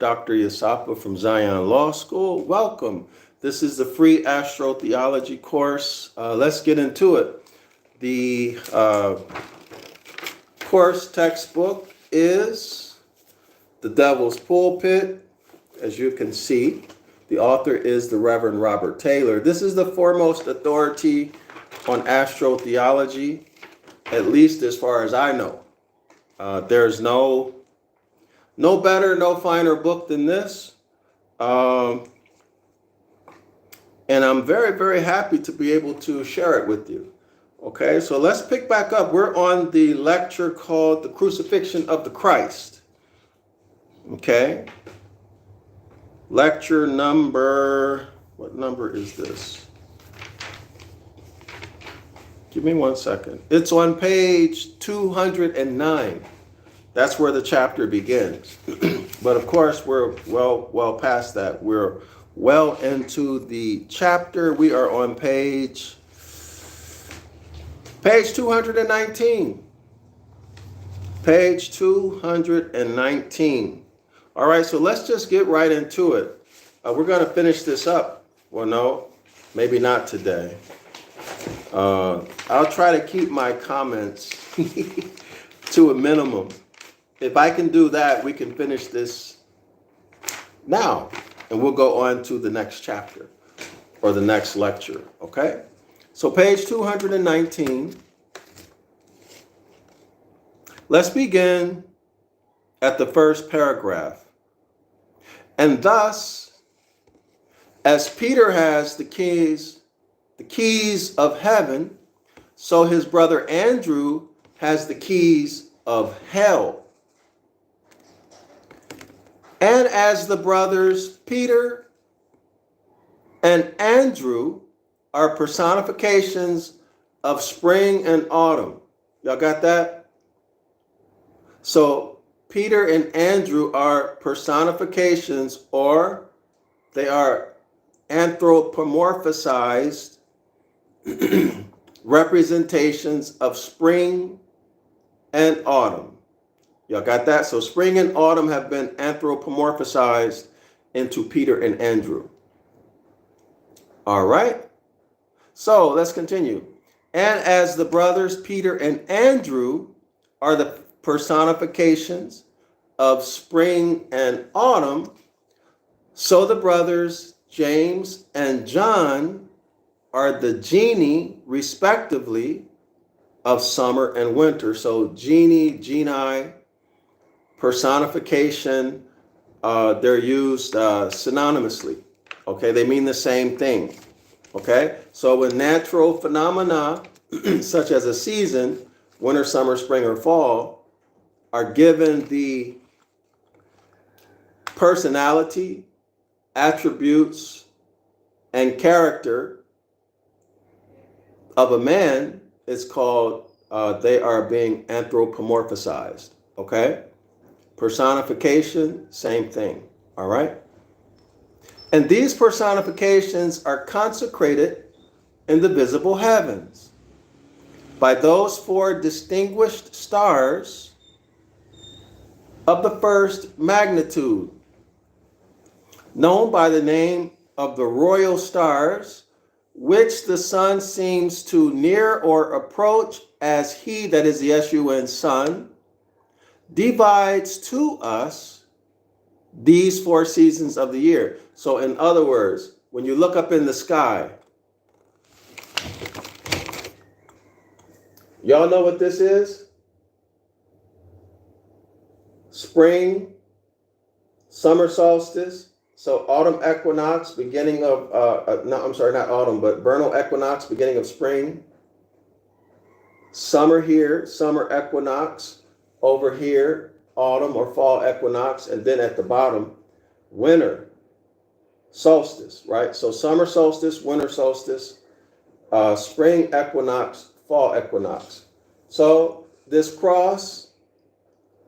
Dr. Yasapa from Zion Law School. Welcome. This is the free astrotheology course. Let's get into it. The course textbook is The Devil's Pulpit. As you can see, the author is the Reverend Robert Taylor. This is the foremost authority on astrotheology, at least as far as I know. There's no better, no finer book than this. And I'm very, very happy to be able to share it with you. Okay, so let's pick back up. We're on the lecture called The Crucifixion of the Christ. Okay. Lecture number, what number is this? Give me 1 second. It's on page 209. That's where the chapter begins. But of course, we're well past that. We're well into the chapter. We are on page 219. Page 219. All right, so let's just get right into it. We're going to finish this up. Well, no, maybe not today. I'll try to keep my comments to a minimum. If I can do that, we can finish this now, and we'll go on to the next chapter or the next lecture, okay? So page 219. Let's begin at the first paragraph. And thus, as Peter has the keys of heaven, so his brother Andrew has the keys of hell. And as the brothers Peter and Andrew are personifications of spring and autumn. Y'all got that? So Peter and Andrew are personifications, or they are anthropomorphized representations of spring and autumn. Y'all got that? So spring and autumn have been anthropomorphized into Peter and Andrew. All right. So let's continue. And as the brothers Peter and Andrew are the personifications of spring and autumn, so the brothers James and John are the genii, respectively, of summer and winter. So genii, personification, they're used synonymously. Okay, they mean the same thing. Okay, so when natural phenomena, such as a season, winter, summer, spring, or fall, are given the personality, attributes, and character of a man, it's called, they are being anthropomorphized, okay? Personification, same thing, all right? And these personifications are consecrated in the visible heavens by those four distinguished stars of the first magnitude, known by the name of the royal stars, which the sun seems to near or approach as he, that is the S-U-N, sun, divides to us these 4 seasons of the year. So in other words, when you look up in the sky, y'all know what this is? Spring, summer solstice, so autumn equinox, beginning of, not autumn, but vernal equinox, beginning of spring. Summer here, summer equinox. Over here, autumn or fall equinox. And then at the bottom, winter solstice, right? So summer solstice, winter solstice, spring equinox, fall equinox. So this cross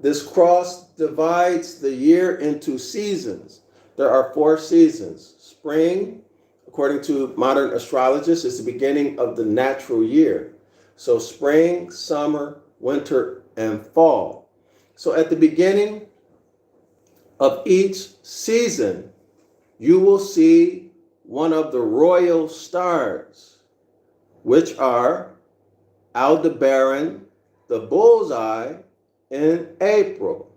divides the year into seasons. There are 4 seasons. Spring, according to modern astrologists, is the beginning of the natural year. So spring, summer, winter, and fall. So at the beginning of each season, you will see one of the royal stars, which are Aldebaran, the bullseye, in April.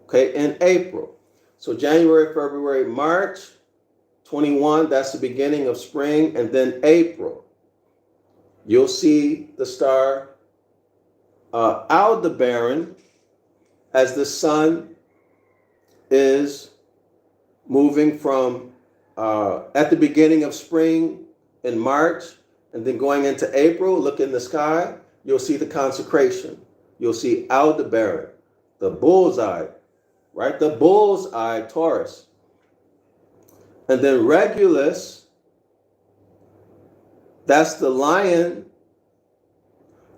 Okay, in April. So January, February, March 21, that's the beginning of spring, and then April, you'll see the star Aldebaran as the sun is moving from at the beginning of spring in March, and then going into April. Look in the sky, you'll see the consecration. You'll see Aldebaran, the bullseye, right? The bullseye, Taurus. And then Regulus, that's the lion,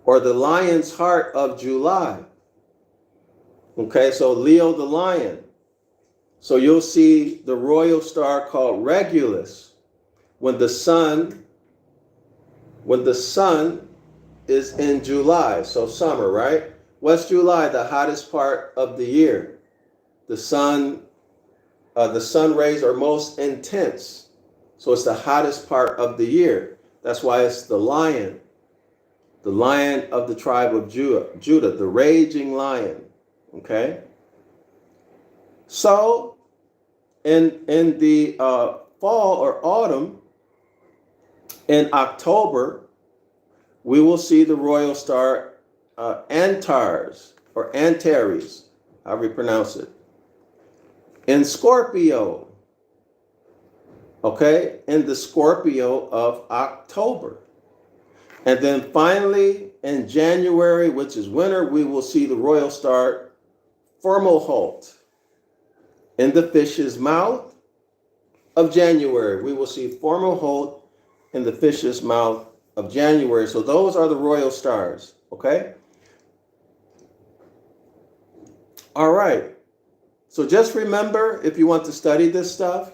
or the lion's heart of July. Okay, so Leo the lion. So you'll see the royal star called Regulus when the sun is in July, so summer, right? What's July? The hottest part of the year. The sun rays are most intense, so it's the hottest part of the year. That's why it's the lion of the tribe of Judah, the raging lion. Okay. So in the fall or autumn, in October, we will see the royal star Antares or Antares, however you pronounce it, in Scorpio. Okay, in the Scorpio of October. And then finally, in January, which is winter, we will see the royal star Fomalhaut in the fish's mouth of January. We will see Fomalhaut in the fish's mouth of January. So those are the royal stars, okay? All right. So just remember, if you want to study this stuff,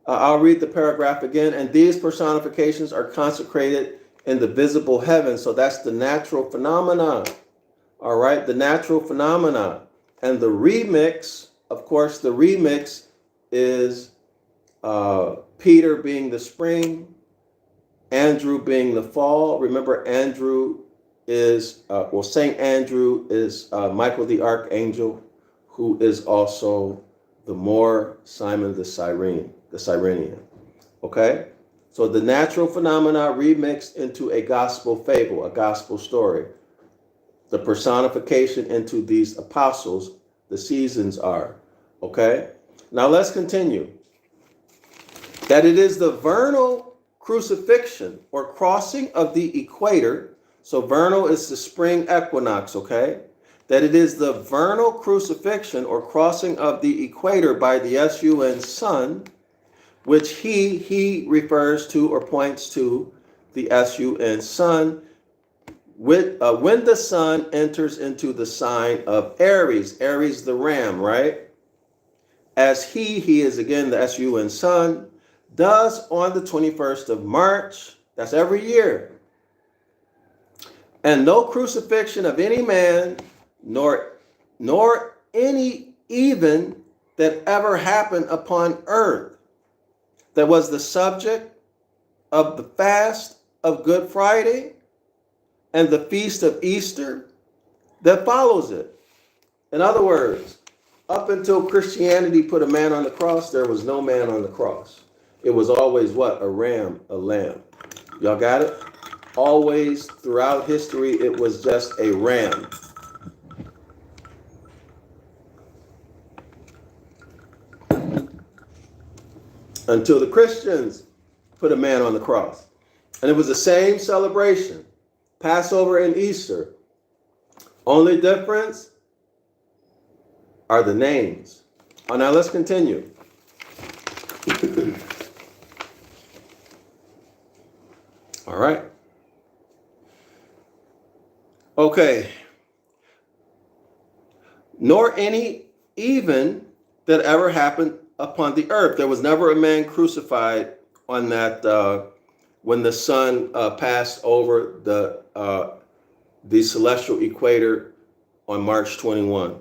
I'll read the paragraph again. And these personifications are consecrated in the visible heavens. So that's the natural phenomena. All right, the natural phenomena. And the remix, of course, the remix is Peter being the spring, Andrew being the fall. Remember, Andrew is, St. Andrew is Michael the Archangel, who is also the Moor, Simon the Cyrenian. Okay? So the natural phenomena remixed into a gospel fable, a gospel story. The personification into these apostles, the seasons are. Okay? Now let's continue. That it is the vernal crucifixion or crossing of the equator. So vernal is the spring equinox, okay? That it is the vernal crucifixion or crossing of the equator by the sun sun, which he refers to or points to the sun, when the sun enters into the sign of Aries, Aries the ram, right? As he is again the sun, does on the 21st of March, that's every year. And no crucifixion of any man, nor any even that ever happened upon earth, that was the subject of the fast of Good Friday and the feast of Easter that follows it. In other words, up until Christianity put a man on the cross, there was no man on the cross. It was always what? A ram, a lamb. Y'all got it? Always throughout history, it was just a ram. Until the Christians put a man on the cross. And it was the same celebration, Passover and Easter. Only difference are the names. Oh, now let's continue. All right. Okay. Nor any even that ever happened upon the earth. There was never a man crucified on that when the sun passed over the celestial equator on March 21.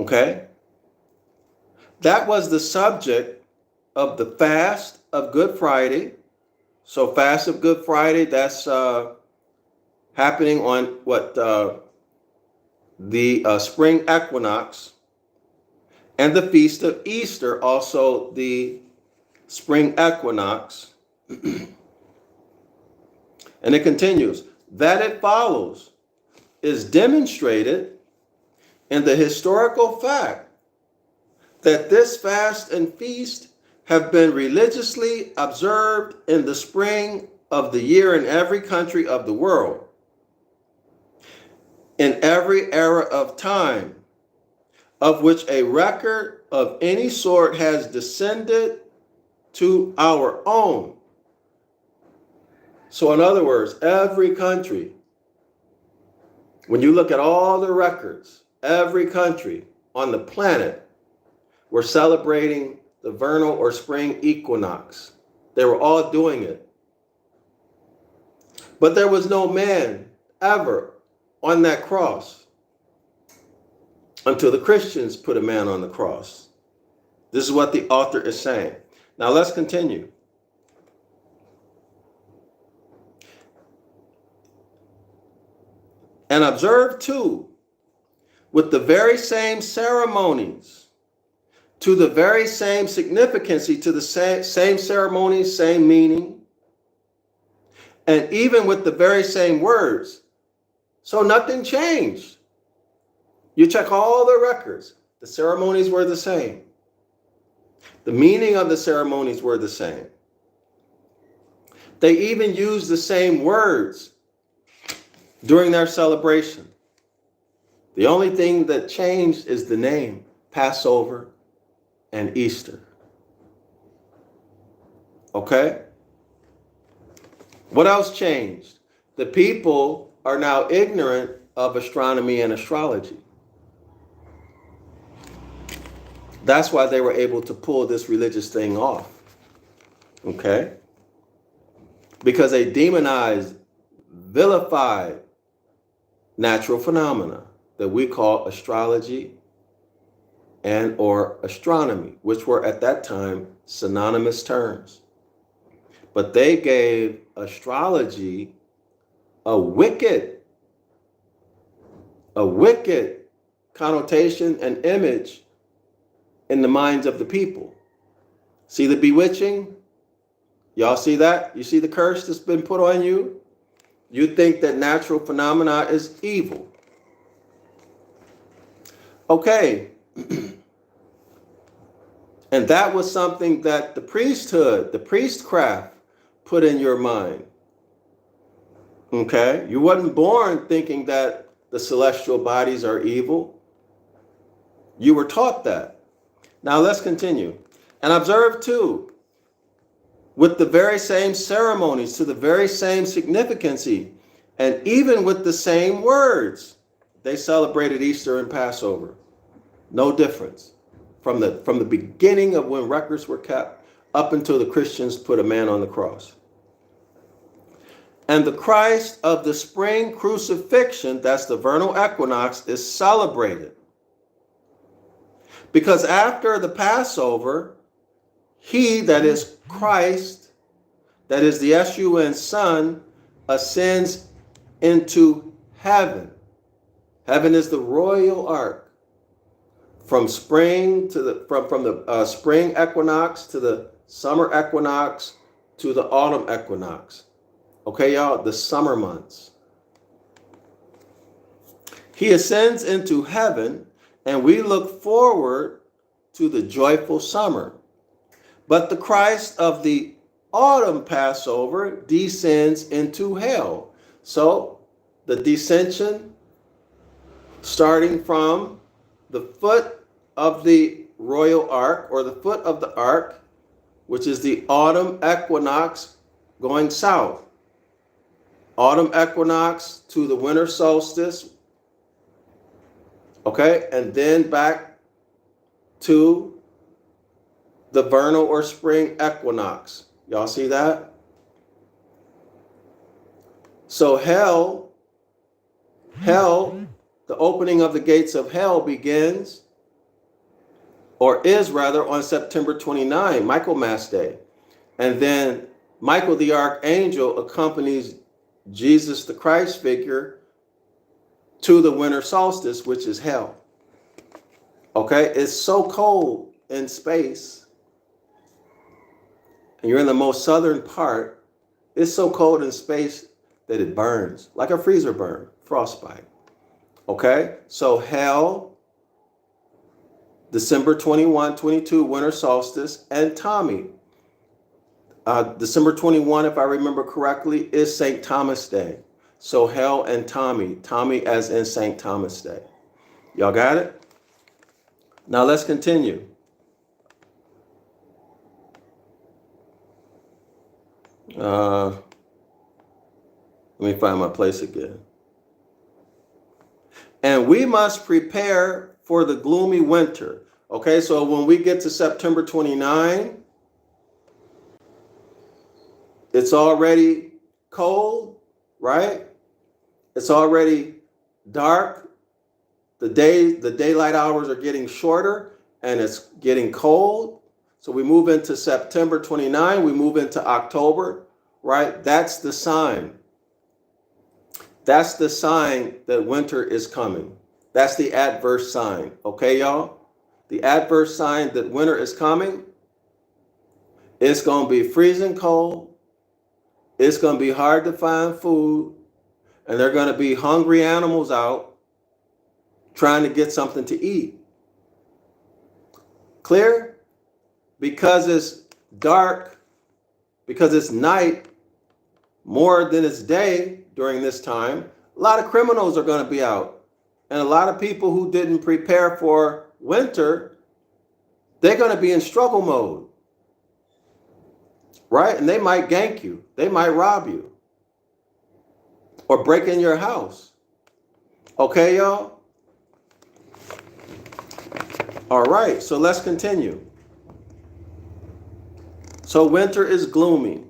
Okay? That was the subject of the fast of Good Friday. So fast of Good Friday, that's happening on what the spring equinox, and the feast of Easter, also the spring equinox. And it continues, that it follows is demonstrated in the historical fact that this fast and feast have been religiously observed in the spring of the year in every country of the world, in every era of time, of which a record of any sort has descended to our own. So in other words, every country, when you look at all the records, every country on the planet were celebrating the vernal or spring equinox. They were all doing it. But there was no man ever on that cross until the Christians put a man on the cross. This is what the author is saying. Now let's continue. And observe too, with the very same ceremonies, to the very same significance, to the same ceremonies, same meaning, and even with the very same words. So nothing changed. You check all the records, the ceremonies were the same. The meaning of the ceremonies were the same. They even used the same words during their celebration. The only thing that changed is the name, Passover and Easter. Okay? What else changed? The people are now ignorant of astronomy and astrology. That's why they were able to pull this religious thing off. Okay? Because they demonized, vilified natural phenomena that we call astrology and or astronomy, which were at that time synonymous terms. But they gave astrology a wicked connotation and image in the minds of the people. See the bewitching? Y'all see that? You see the curse that's been put on you? You think that natural phenomena is evil. Okay. And that was something that the priesthood, the priestcraft put in your mind. Okay? You wasn't born thinking that the celestial bodies are evil. You were taught that. Now let's continue. And observe too, with the very same ceremonies, to the very same significance, and even with the same words, they celebrated Easter and Passover. No difference. From the beginning of when records were kept up until the Christians put a man on the cross. And the Christ of the spring crucifixion, that's the vernal equinox, is celebrated. Because after the Passover, he, that is Christ, that is the S-U-N Son, ascends into heaven. Heaven is the royal ark. From spring to the spring equinox to the summer equinox to the autumn equinox. Okay, y'all, the summer months. He ascends into heaven, and we look forward to the joyful summer. But the Christ of the autumn Passover descends into hell. So the descension, starting from the foot of the royal ark, or the foot of the ark, which is the autumn equinox going south. Autumn equinox to the winter solstice. Okay, and then back to the vernal or spring equinox. Y'all see that? So hell, the opening of the gates of hell begins or is rather on September 29, Michaelmas Day. And then Michael the Archangel accompanies Jesus the Christ figure to the winter solstice, which is hell. Okay, it's so cold in space, and you're in the most southern part. It's so cold in space that it burns, like a freezer burn, frostbite. Okay, so hell, December 21, 22, winter solstice, and Tommy. December 21, if I remember correctly, is St. Thomas Day. So hell and Tommy, Tommy as in St. Thomas Day. Y'all got it? Now let's continue. Let me find my place again. And we must prepare for the gloomy winter. Okay, so when we get to September 29, it's already cold, right? It's already dark. The daylight hours are getting shorter and it's getting cold. So we move into September 29, we move into October, right? That's the sign. That's the sign that winter is coming. That's the adverse sign. Okay, y'all? The adverse sign that winter is coming. It's going to be freezing cold. It's going to be hard to find food. And there are going to be hungry animals out trying to get something to eat. Clear? Because it's dark, because it's night more than it's day during this time, a lot of criminals are going to be out. And a lot of people who didn't prepare for winter, they're going to be in struggle mode. Right? And they might gank you. They might rob you. Or break in your house. Okay, y'all? All right, so let's continue. So winter is gloomy.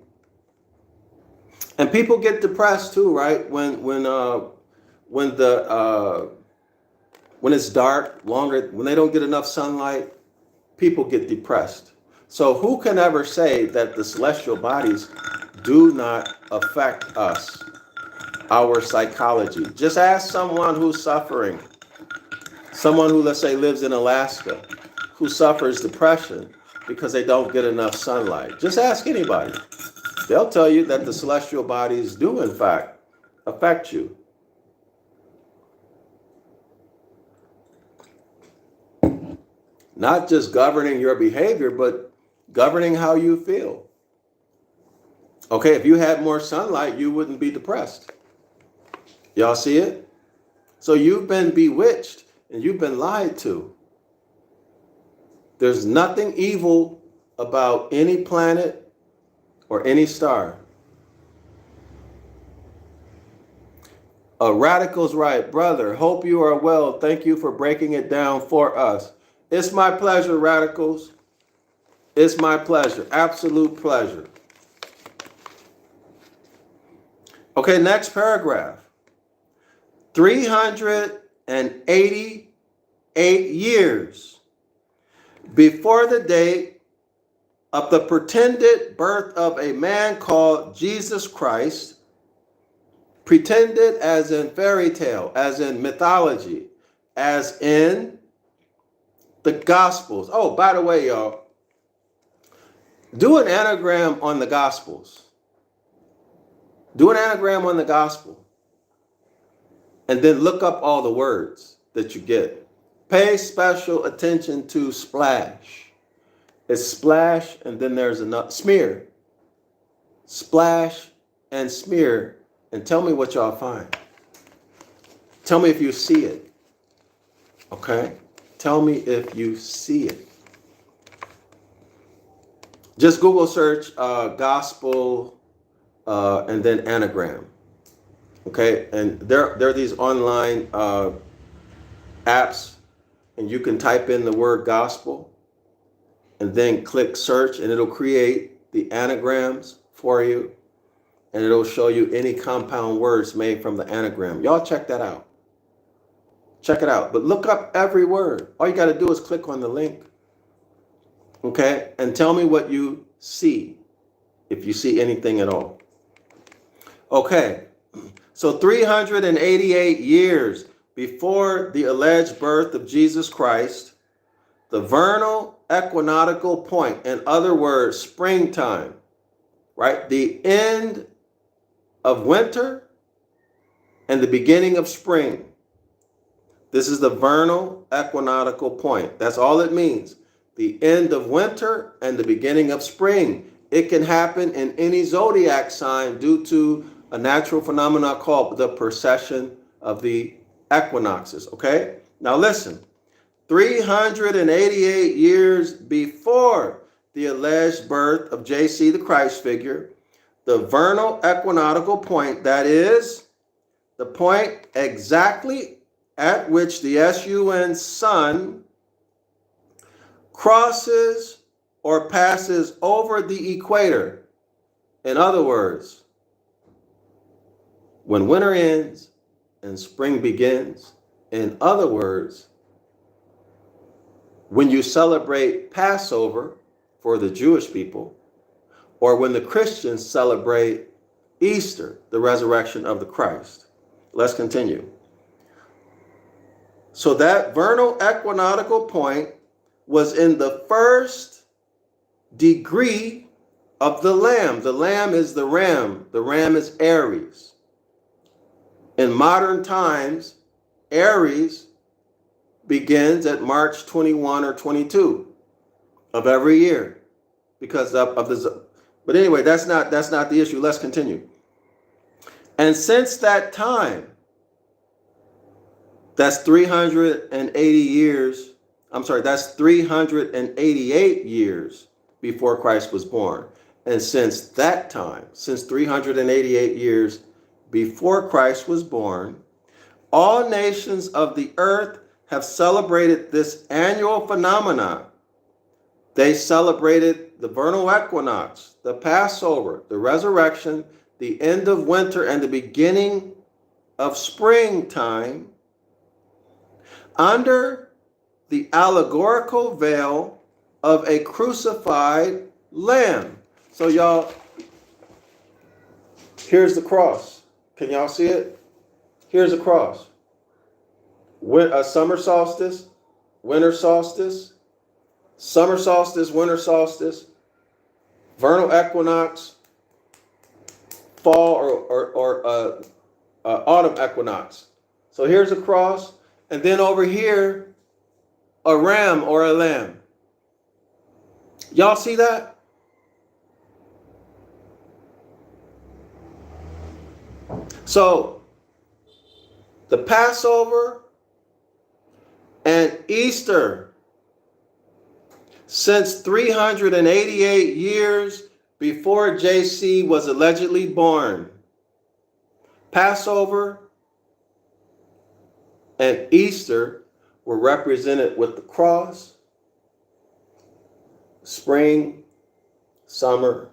And people get depressed too, right? When it's dark, longer, when they don't get enough sunlight, people get depressed. So who can ever say that the celestial bodies do not affect us, our psychology? Just ask someone who's suffering. Someone who, let's say, lives in Alaska, who suffers depression because they don't get enough sunlight. Just ask anybody. They'll tell you that the celestial bodies do, in fact, affect you. Not just governing your behavior, but governing how you feel. Okay, if you had more sunlight, you wouldn't be depressed. Y'all see it? So you've been bewitched and you've been lied to. There's nothing evil about any planet or any star. Radical's right. Brother, hope you are well. Thank you for breaking it down for us. It's my pleasure, Radicals. It's my pleasure. Absolute pleasure. Okay, next paragraph. 388 years before the date of the pretended birth of a man called Jesus Christ, pretended as in fairy tale, as in mythology, as in the Gospels. Oh, by the way, y'all, do an anagram on the Gospels. Do an anagram on the Gospel. And then look up all the words that you get. Pay special attention to splash. It's splash and then there's another smear. Splash and smear. And tell me what y'all find. Tell me if you see it. Okay? Tell me if you see it. Just Google search gospel and then anagram. Okay, and there are these online apps, and you can type in the word gospel and then click search, and it'll create the anagrams for you, and it'll show you any compound words made from the anagram. Y'all check that out. Check it out, but look up every word. All you got to do is click on the link Okay? And tell me what you see, if you see anything at all. Okay, so 388 years before the alleged birth of Jesus Christ, the vernal equinoctial point, in other words, springtime, right? The end of winter and the beginning of spring. This is the vernal equinoctial point. That's all it means. The end of winter and the beginning of spring. It can happen in any zodiac sign due to a natural phenomenon called the precession of the equinoxes. Okay? Now listen. 388 years before the alleged birth of JC, the Christ figure, the vernal equinoctial point, that is, the point exactly at which the sun crosses or passes over the equator. In other words, when winter ends and spring begins. In other words, when you celebrate Passover for the Jewish people, or when the Christians celebrate Easter, the resurrection of the Christ. Let's continue. So that vernal equinoctial point was in the first degree of the Lamb. The Lamb is the ram. The ram is Aries. In modern times, Aries begins at March 21 or 22 of every year because of the. But anyway, that's not the issue. Let's continue. And since that time, that's 380 years. I'm sorry, that's 388 years before Christ was born. And since that time, since 388 years before Christ was born, all nations of the earth have celebrated this annual phenomenon. They celebrated the vernal equinox, the Passover, the resurrection, the end of winter, and the beginning of springtime under the allegorical veil of a crucified lamb. So y'all, here's the cross. Can y'all see it? Here's a cross. A summer solstice, winter solstice, summer solstice, winter solstice, vernal equinox, fall or autumn equinox. So here's a cross, and then over here, a ram or a lamb. Y'all see that? So the Passover and Easter, since 388 years before JC was allegedly born, Passover and Easter were represented with the cross, spring, summer,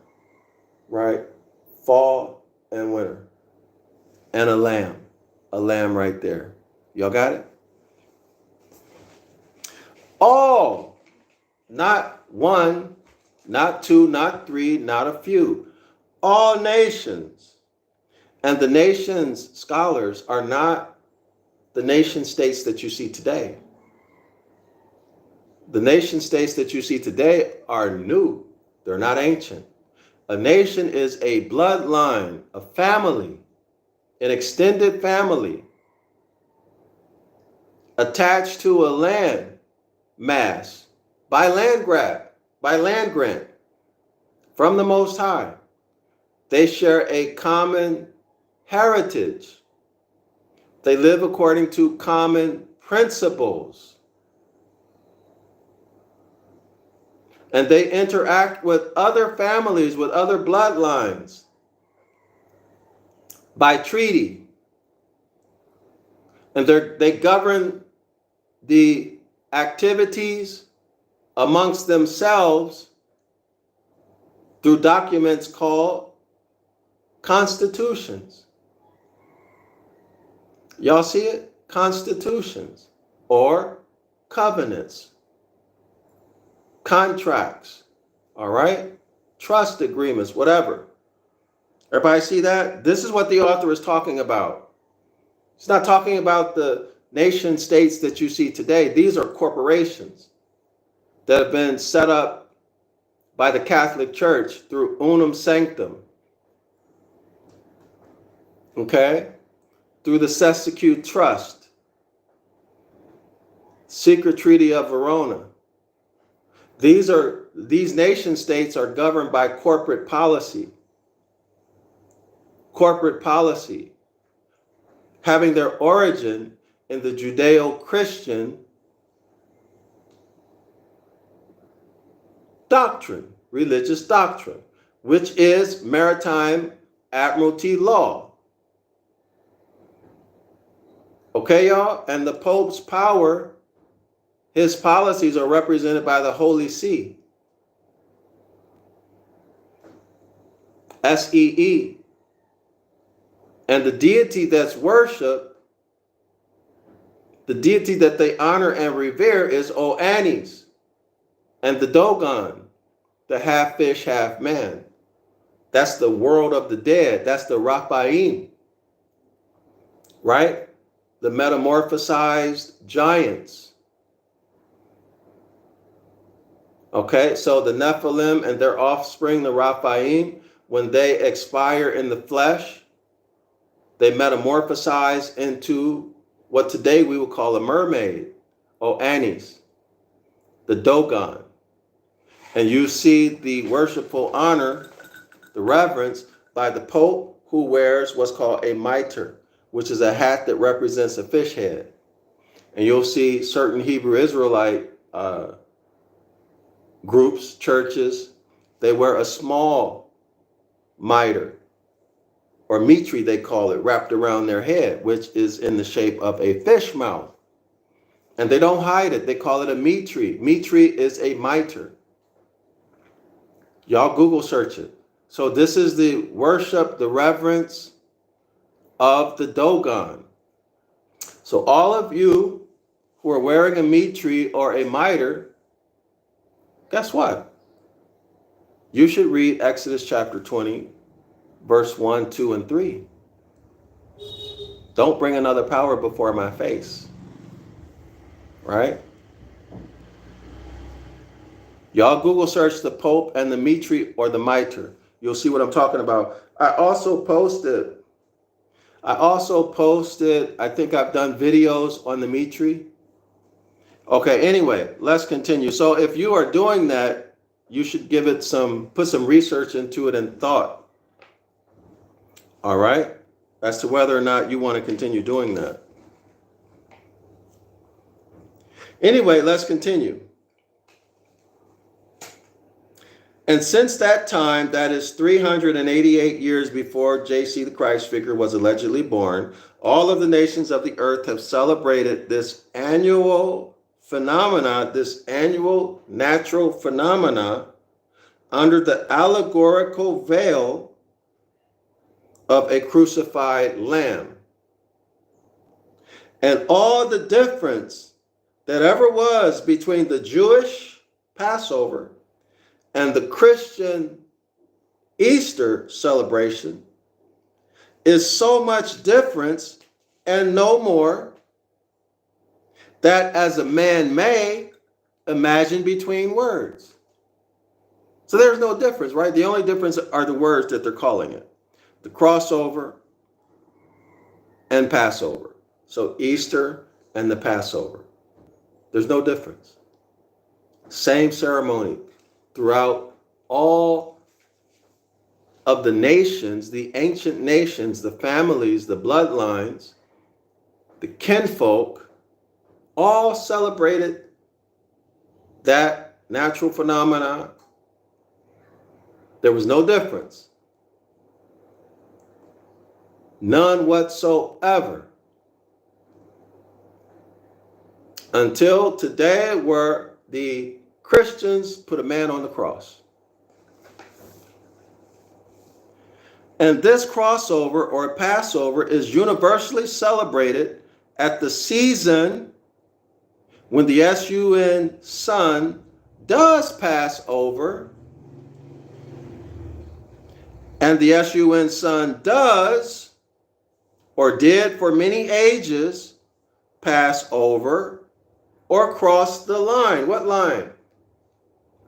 right? Fall and winter. And a lamb right there. Y'all got it? All, not one, not two, not three, not a few. All nations. And the nations, scholars, are not the nation states that you see today. The nation states that you see today are new. They're not ancient. A nation is a bloodline, a family, an extended family attached to a land mass by land grant from the Most High. They share a common heritage. They live according to common principles. And they interact with other families, with other bloodlines by treaty. And they govern the activities amongst themselves through documents called constitutions. Y'all see it? Constitutions or covenants. contracts, all right? Trust agreements, whatever. Everybody see that? This is what the author is talking about. He's not talking about the nation states that you see today. These are corporations that have been set up by the Catholic Church through unum sanctum, okay? Through the Sesicute Trust, Secret Treaty of Verona. These nation states are governed by corporate policy. Corporate policy, having their origin in the Judeo-Christian doctrine, religious doctrine, which is maritime admiralty law. Okay, y'all? And the Pope's power, his policies are represented by the Holy See. SEE. And the deity that's worshipped, the deity that they honor and revere is Oannes and the Dogon, the half fish, half man. That's the world of the dead. That's the Raphaim, right? The metamorphosized giants. Okay, so the Nephilim and their offspring, the Raphaim, when they expire in the flesh, they metamorphosize into what today we would call a mermaid, Oannes, the Dogon. And you see the worshipful honor, the reverence by the Pope, who wears what's called a mitre, which is a hat that represents a fish head. And you'll see certain Hebrew Israelite groups, churches, they wear a small mitre, or mitre they call it, wrapped around their head, which is in the shape of a fish mouth. And they don't hide it. They call it a mitre. Mitre is a mitre. Y'all Google search it. So this is the worship, the reverence of the Dogon. So all of you who are wearing a mitre or a mitre, guess what? You should read Exodus chapter 20, verse 1, 2, and 3. Don't bring another power before my face. Right? Y'all Google search the Pope and the mitre or the mitre. You'll see what I'm talking about. I also posted, I think I've done videos on the mitre. Okay, anyway, let's continue. So if you are doing that, you should give it put some research into it and thought. All right? As to whether or not you want to continue doing that. Anyway, let's continue. And since that time, that is 388 years before JC the Christ figure was allegedly born, all of the nations of the earth have celebrated this annual phenomena, this annual natural phenomena under the allegorical veil of a crucified lamb. And all the difference that ever was between the Jewish Passover and the Christian Easter celebration is so much difference and no more that as a man may imagine between words. So there's no difference, right? The only difference are the words that they're calling it. The crossover and Passover. So Easter and the Passover. There's no difference. Same ceremony throughout all of the nations, the ancient nations, the families, the bloodlines, the kinfolk, all celebrated that natural phenomena. There was no difference. None whatsoever. Until today, where the Christians put a man on the cross. And this crossover or Passover is universally celebrated at the season when the sun does pass over, and the sun sun does or did for many ages pass over or cross the line. What line?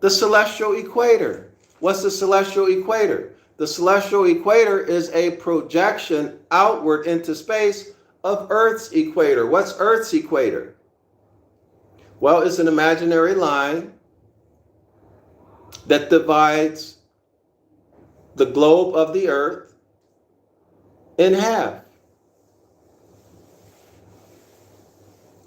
The celestial equator. What's the celestial equator? The celestial equator is a projection outward into space of Earth's equator. What's Earth's equator? Well, it's an imaginary line that divides the globe of the Earth in half.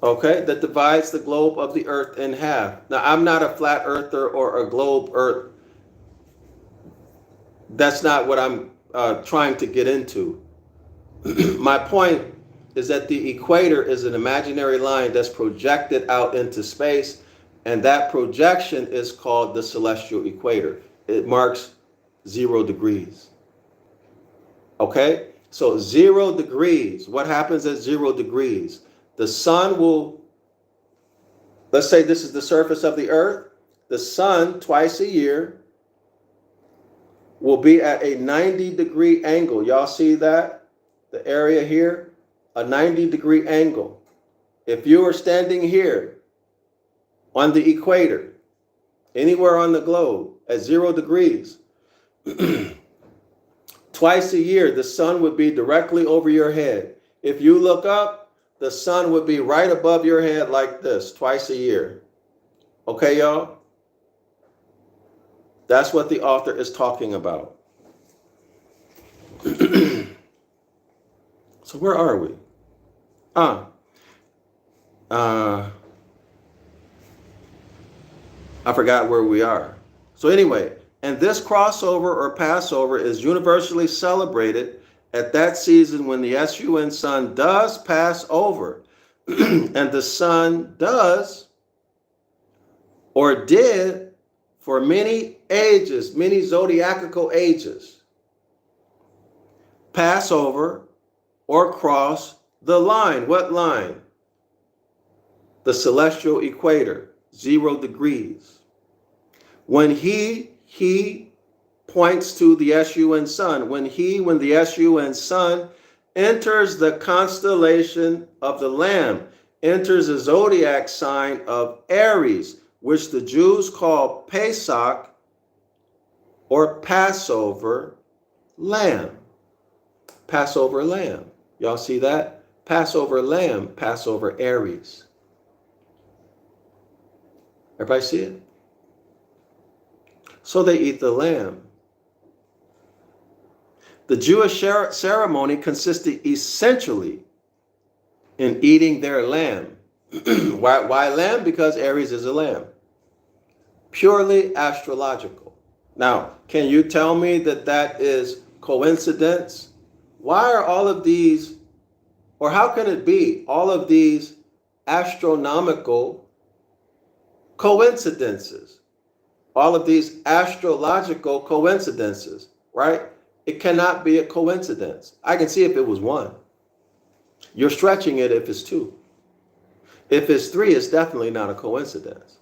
Okay, that divides the globe of the Earth in half. Now, I'm not a flat earther or a globe earth. That's not what I'm trying to get into. My point is that the equator is an imaginary line that's projected out into space, and that projection is called the celestial equator. It marks 0 degrees. Okay, so 0 degrees. What happens at 0 degrees? The sun will, let's say this is the surface of the Earth. The sun twice a year will be at a 90-degree angle. Y'all see that? The area here, a 90-degree angle. If you are standing here on the equator, anywhere on the globe at 0 degrees, twice a year, the sun would be directly over your head. If you look up, the sun would be right above your head like this twice a year. Okay, y'all? That's what the author is talking about. So where are we? I forgot where we are. So anyway, and this crossover or Passover is universally celebrated at that season when the sun sun does pass over, and the sun does or did for many ages, many zodiacal ages, pass over or cross the line. What line? The celestial equator, 0 degrees. When he points to the sun sun, when the sun sun enters the constellation of the Lamb, enters the zodiac sign of Aries, which the Jews call Pesach or Passover lamb. Passover lamb. Y'all see that? Passover lamb, Passover Aries. Everybody see it? So they eat the lamb. The Jewish ceremony consisted essentially in eating their lamb. Why lamb? Because Aries is a lamb. Purely astrological. Now, can you tell me that that is coincidence? Why are all of these, or how can it be all of these astronomical coincidences? All of these astrological coincidences, right? It cannot be a coincidence. I can see if it was one. You're stretching it if it's two. If it's three, it's definitely not a coincidence.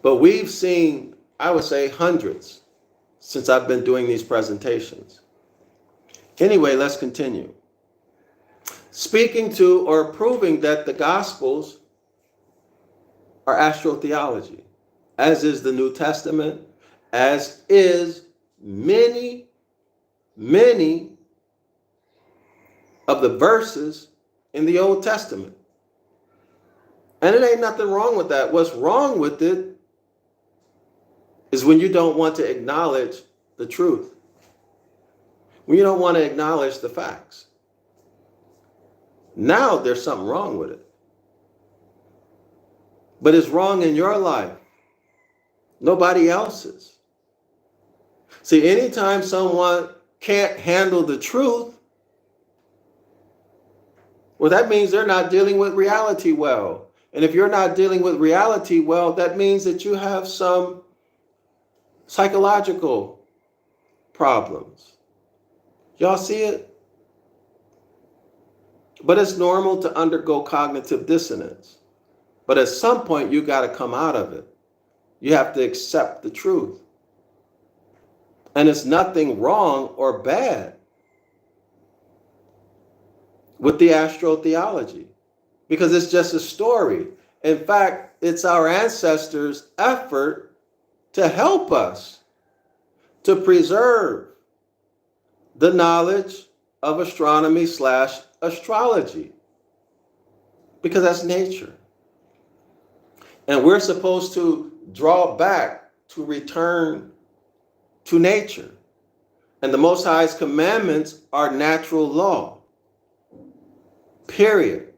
But we've seen, I would say, hundreds since I've been doing these presentations. Anyway, let's continue. Speaking to or proving that the Gospels are astrotheology, as is the New Testament, as is many of the verses in the Old Testament. And it ain't nothing wrong with that. What's wrong with it is when you don't want to acknowledge the truth. When you don't want to acknowledge the facts. Now there's something wrong with it. But it's wrong in your life. Nobody else's. See, anytime someone can't handle the truth, well, that means they're not dealing with reality well. And if you're not dealing with reality well, that means that you have some psychological problems. Y'all see it? But it's normal to undergo cognitive dissonance. But at some point, you got to come out of it. You have to accept the truth. And it's nothing wrong or bad with the astrotheology because it's just a story. In fact, it's our ancestors' effort to help us to preserve the knowledge of astronomy/astrology because that's nature. And we're supposed to draw back to return to nature. And the Most High's commandments are natural law. Period.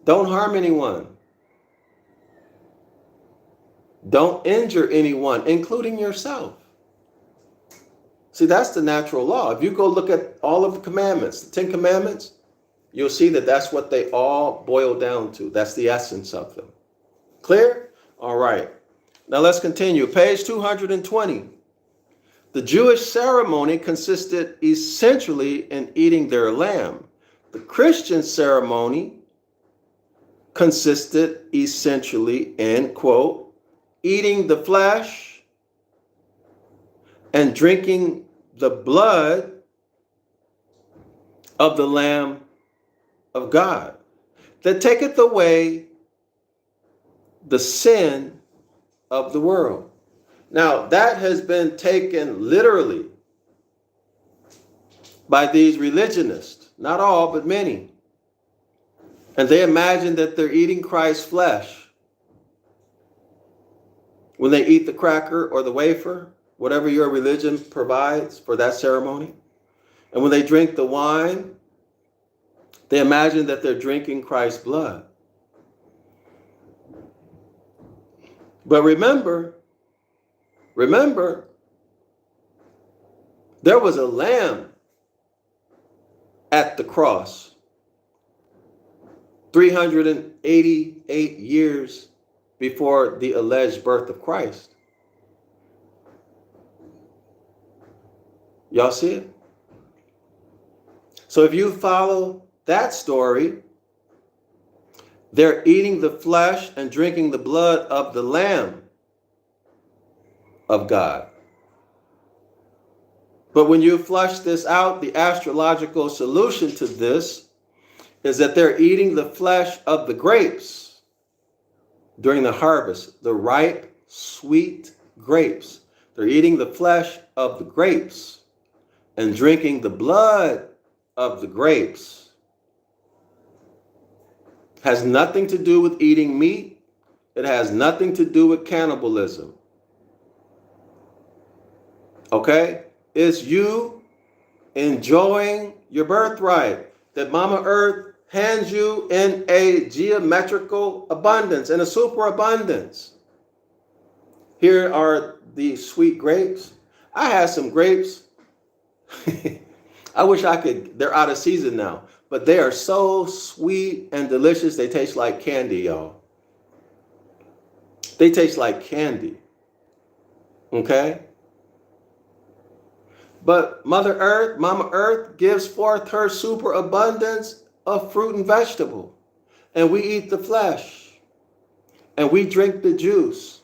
Don't harm anyone. Don't injure anyone, including yourself. See, that's the natural law. If you go look at all of the commandments, the 10 commandments, you'll see that that's what they all boil down to. That's the essence of them. Clear? All right. Now let's continue. Page 220. The Jewish ceremony consisted essentially in eating their lamb. The Christian ceremony consisted essentially in, quote, eating the flesh and drinking the blood of the Lamb of God that taketh away the sin of the world. Now, that has been taken literally by these religionists, not all, but many. And they imagine that they're eating Christ's flesh when they eat the cracker or the wafer, whatever your religion provides for that ceremony. And when they drink the wine, they imagine that they're drinking Christ's blood. But remember, there was a lamb at the cross 388 years before the alleged birth of Christ. Y'all see it? So if you follow that story, they're eating the flesh and drinking the blood of the Lamb of God. But when you flush this out, the astrological solution to this is that they're eating the flesh of the grapes during the harvest, the ripe, sweet grapes. They're eating the flesh of the grapes and drinking the blood of the grapes. Has nothing to do with eating meat. It has nothing to do with cannibalism. Okay? It's you enjoying your birthright that Mama Earth hands you in a geometrical abundance, in a superabundance. Here are the sweet grapes. I had some grapes. I wish I could, they're out of season now, but they are so sweet and delicious. They taste like candy, y'all. They taste like candy. Okay? But Mother Earth, Mama Earth gives forth her superabundance of fruit and vegetable. And we eat the flesh. And we drink the juice.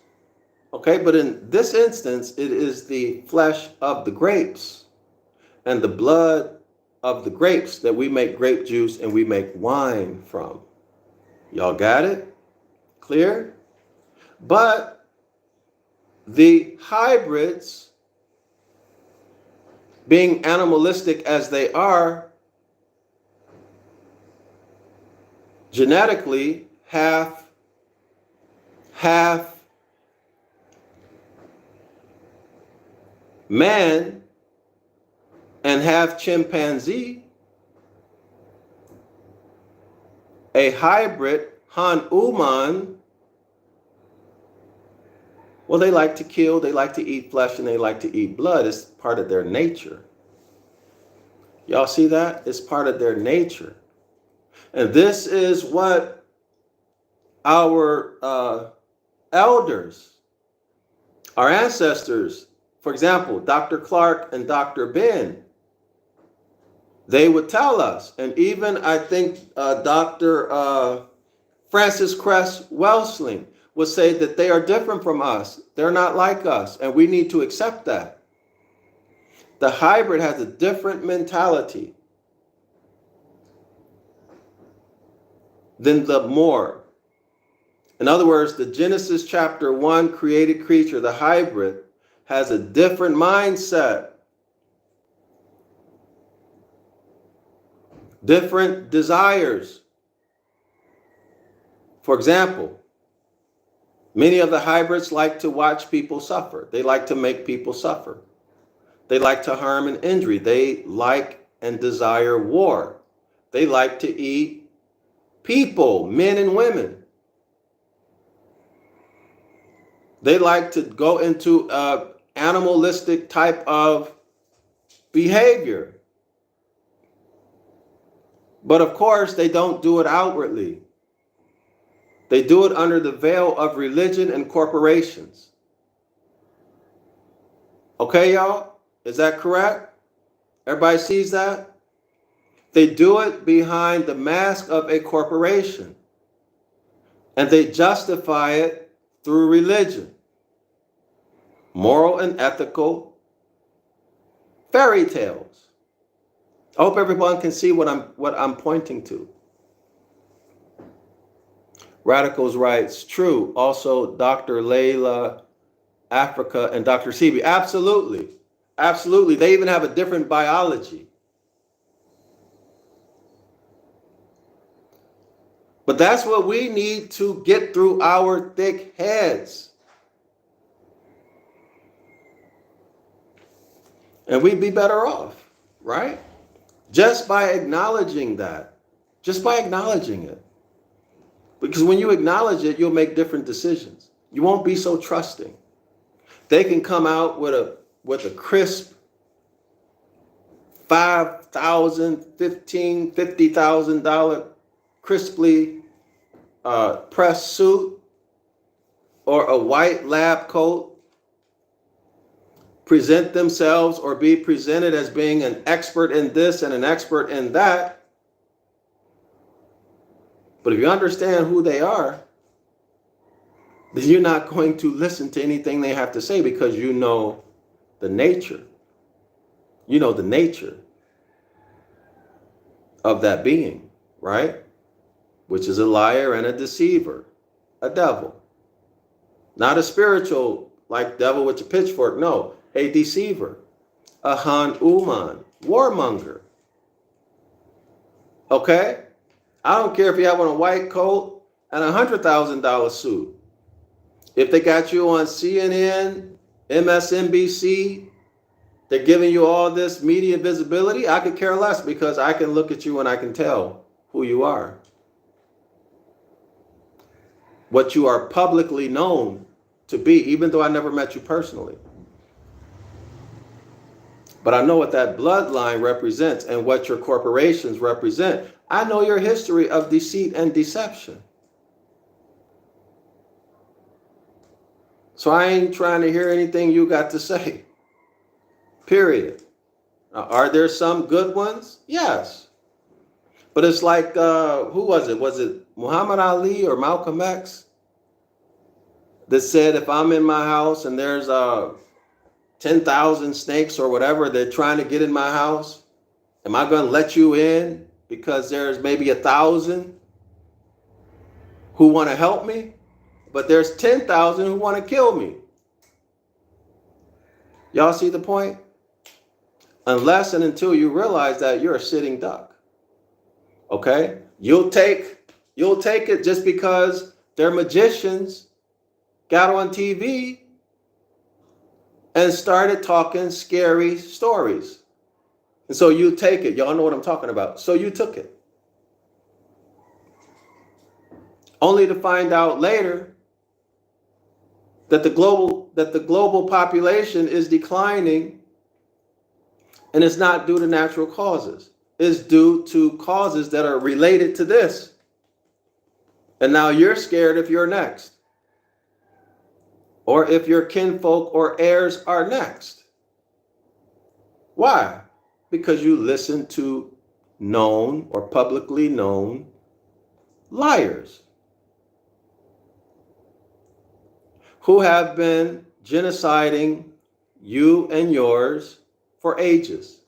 Okay, but in this instance, it is the flesh of the grapes and the blood of the grapes that we make grape juice and we make wine from. Y'all got it? Clear? But the hybrids, being animalistic as they are, genetically half man and half chimpanzee, a hybrid Han-Uman. Well, they like to kill, they like to eat flesh, and they like to eat blood. It's part of their nature. Y'all see that? It's part of their nature. And this is what our elders, our ancestors, for example, Dr. Clark and Dr. Ben, they would tell us, and even I think Dr. Francis Cress Welsling, would say that they are different from us. They're not like us, and we need to accept that. The hybrid has a different mentality than the more. In other words, the Genesis chapter 1 created creature, the hybrid, has a different mindset, different desires. For example, many of the hybrids like to watch people suffer. They like to make people suffer. They like to harm and injury. They like and desire war. They like to eat people, men and women. They like to go into animalistic type of behavior. But of course, they don't do it outwardly. They do it under the veil of religion and corporations. Okay, y'all? Is that correct? Everybody sees that? They do it behind the mask of a corporation. And they justify it through religion. Moral and ethical fairy tales. I hope everyone can see what I'm pointing to. Radicals writes, true. Also, Dr. Layla, Africa, and Dr. Sebi. Absolutely. Absolutely. They even have a different biology. But that's what we need to get through our thick heads. And we'd be better off, right? Just by acknowledging that. Just by acknowledging it. Because when you acknowledge it, you'll make different decisions. You won't be so trusting. They can come out with a crisp $5,000, $15,000, $50,000 crisply pressed suit or a white lab coat, present themselves or be presented as being an expert in this and an expert in that. But if you understand who they are, then you're not going to listen to anything they have to say because you know the nature. You know the nature of that being, right? Which is a liar and a deceiver, a devil. Not a spiritual like devil with a pitchfork, no, a deceiver, a Han-Uman, warmonger. Okay? I don't care if you have on a white coat and $100,000 suit. If they got you on CNN, MSNBC, they're giving you all this media visibility, I could care less because I can look at you and I can tell who you are. What you are publicly known to be, even though I never met you personally. But I know what that bloodline represents and what your corporations represent. I know your history of deceit and deception. So I ain't trying to hear anything you got to say. Period. Now, are there some good ones? Yes. But it's like, who was it? Was it Muhammad Ali or Malcolm X? That said, if I'm in my house and there's 10,000 snakes or whatever, they're trying to get in my house, am I going to let you in because there's maybe 1,000 who want to help me, but there's 10,000 who want to kill me? Y'all see the point? Unless and until you realize that you're a sitting duck. Okay? You'll take it just because they're magicians, got on TV and started talking scary stories. And so you take it. Y'all know what I'm talking about. So you took it. Only to find out later that the global population is declining, and it's not due to natural causes. It's due to causes that are related to this. And now you're scared if you're next, or if your kinfolk or heirs are next. Why? Because you listen to known or publicly known liars. who have been genociding you and yours for ages.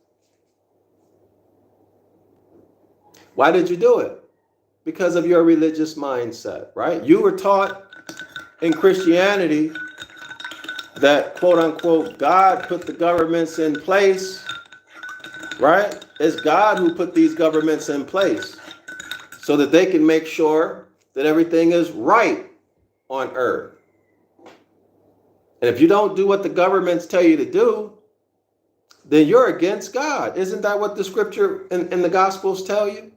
Why did you do it? Because of your religious mindset, right? You were taught in Christianity that, quote unquote, God put the governments in place, right? It's God who put these governments in place so that they can make sure that everything is right on earth. And if you don't do what the governments tell you to do, then you're against God. Isn't that what the scripture in the Gospels tell you?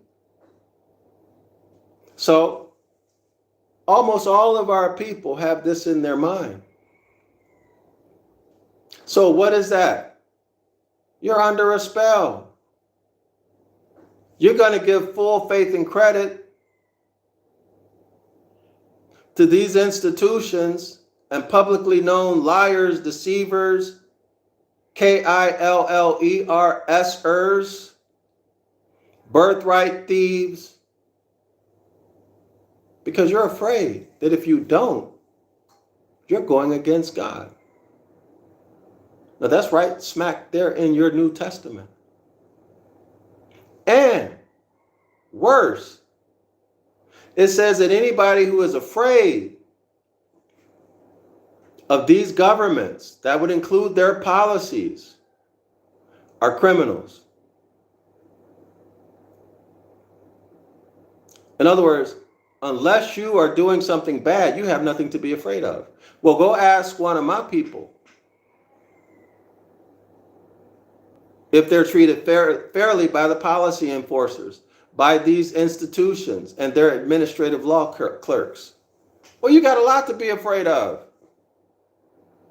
So almost all of our people have this in their mind. So what is that? You're under a spell. You're going to give full faith and credit to these institutions and publicly known liars, deceivers, KILLERS, birthright thieves, because you're afraid that if you don't, you're going against God. Now that's right smack there in your New Testament. And worse, it says that anybody who is afraid of these governments, that would include their policies, are criminals. In other words, unless you are doing something bad, you have nothing to be afraid of. Well, go ask one of my people if they're treated fairly by the policy enforcers, by these institutions and their administrative law clerks. Well, you got a lot to be afraid of.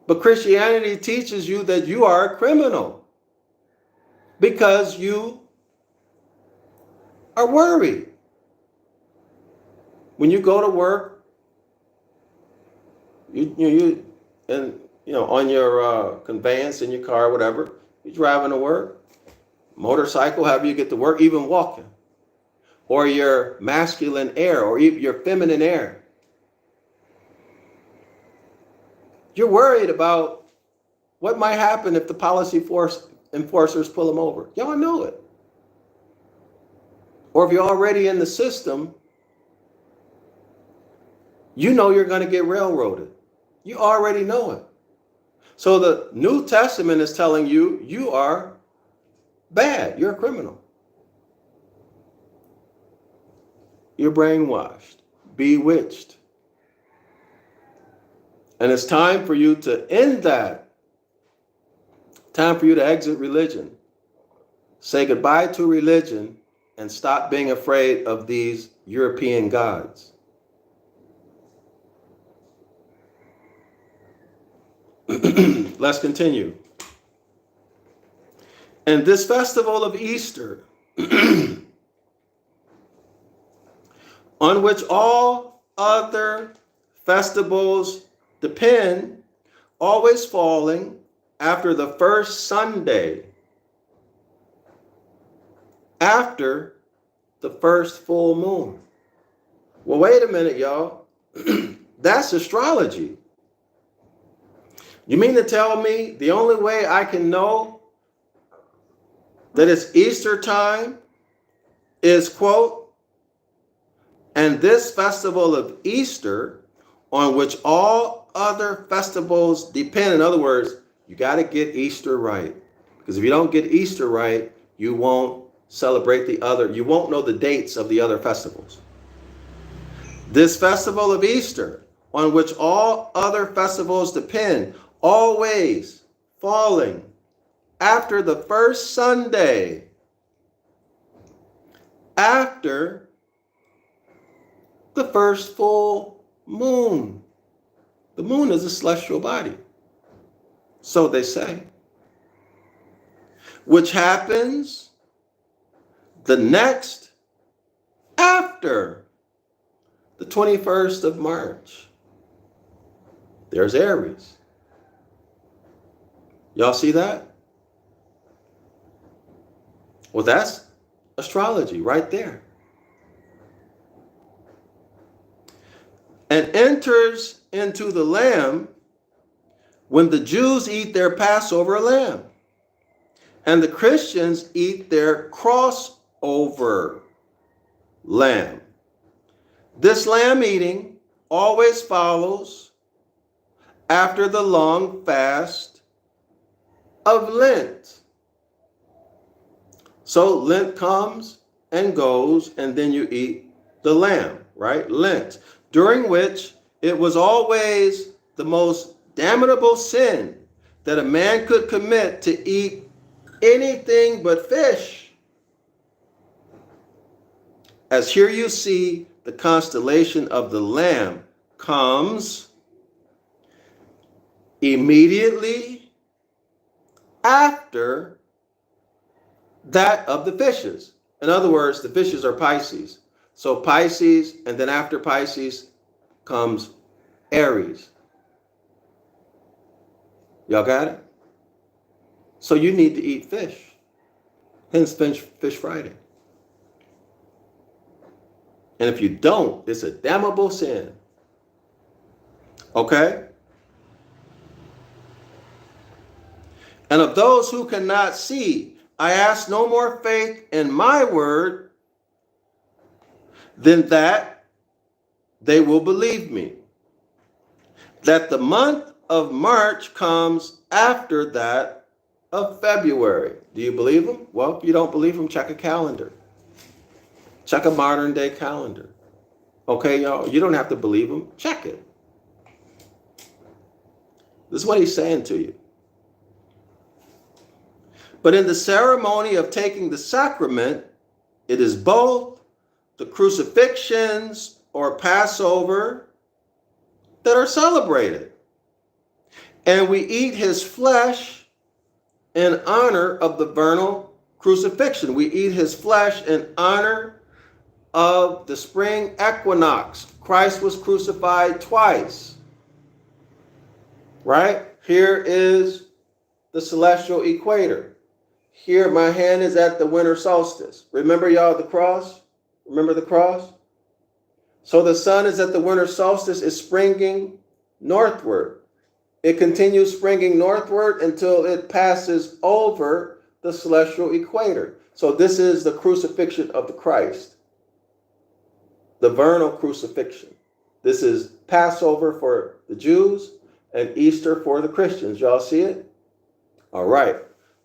But Christianity teaches you that you are a criminal because you are worried. When you go to work, you on your conveyance in your car, whatever, you're driving to work, motorcycle, however you get to work, even walking, or your masculine air, or even your feminine air. You're worried about what might happen if the policy enforcers pull them over. Y'all know it. Or if you're already in the system, you know you're going to get railroaded. You already know it. So the New Testament is telling you, you are bad. You're a criminal. You're brainwashed, bewitched. And it's time for you to end that. Time for you to exit religion. Say goodbye to religion and stop being afraid of these European gods. Let's continue. And this festival of Easter, on which all other festivals depend, always falling after the first Sunday, after the first full moon. Well, wait a minute, y'all. That's astrology. You mean to tell me the only way I can know that it's Easter time is, quote, and this festival of Easter, on which all other festivals depend. In other words, you got to get Easter right. Because if you don't get Easter right, you won't celebrate you won't know the dates of the other festivals. This festival of Easter, on which all other festivals depend, always falling after the first Sunday, after the first full moon. The moon is a celestial body, so they say, which happens the next after the 21st of March. There's Aries. Y'all see that? Well, that's astrology right there. And enters into the Lamb when the Jews eat their Passover lamb and the Christians eat their crossover lamb. This lamb eating always follows after the long fast of Lent. So Lent comes and goes, and then you eat the lamb, right? Lent, during which it was always the most damnable sin that a man could commit to eat anything but fish. As here you see, the constellation of the lamb comes immediately after that of the fishes. In other words, the fishes are Pisces. So Pisces, and then after Pisces comes Aries. Y'all got it? So you need to eat fish. Hence Fish Friday. And if you don't, it's a damnable sin. Okay? And of those who cannot see, I ask no more faith in my word than that they will believe me. That the month of March comes after that of February. Do you believe him? Well, if you don't believe him, check a calendar. Check a modern day calendar. Okay, y'all? You don't have to believe him. Check it. This is what he's saying to you. But in the ceremony of taking the sacrament, it is both the crucifixions or Passover that are celebrated. And we eat his flesh in honor of the vernal crucifixion. We eat his flesh in honor of the spring equinox. Christ was crucified twice. Right? Here is the celestial equator. Here, my hand is at the winter solstice. Remember, y'all, the cross? Remember the cross? So the sun is at the winter solstice, is springing northward. It continues springing northward until it passes over the celestial equator. So this is the crucifixion of the Christ, the vernal crucifixion. This is Passover for the Jews and Easter for the Christians. Y'all see it? All right.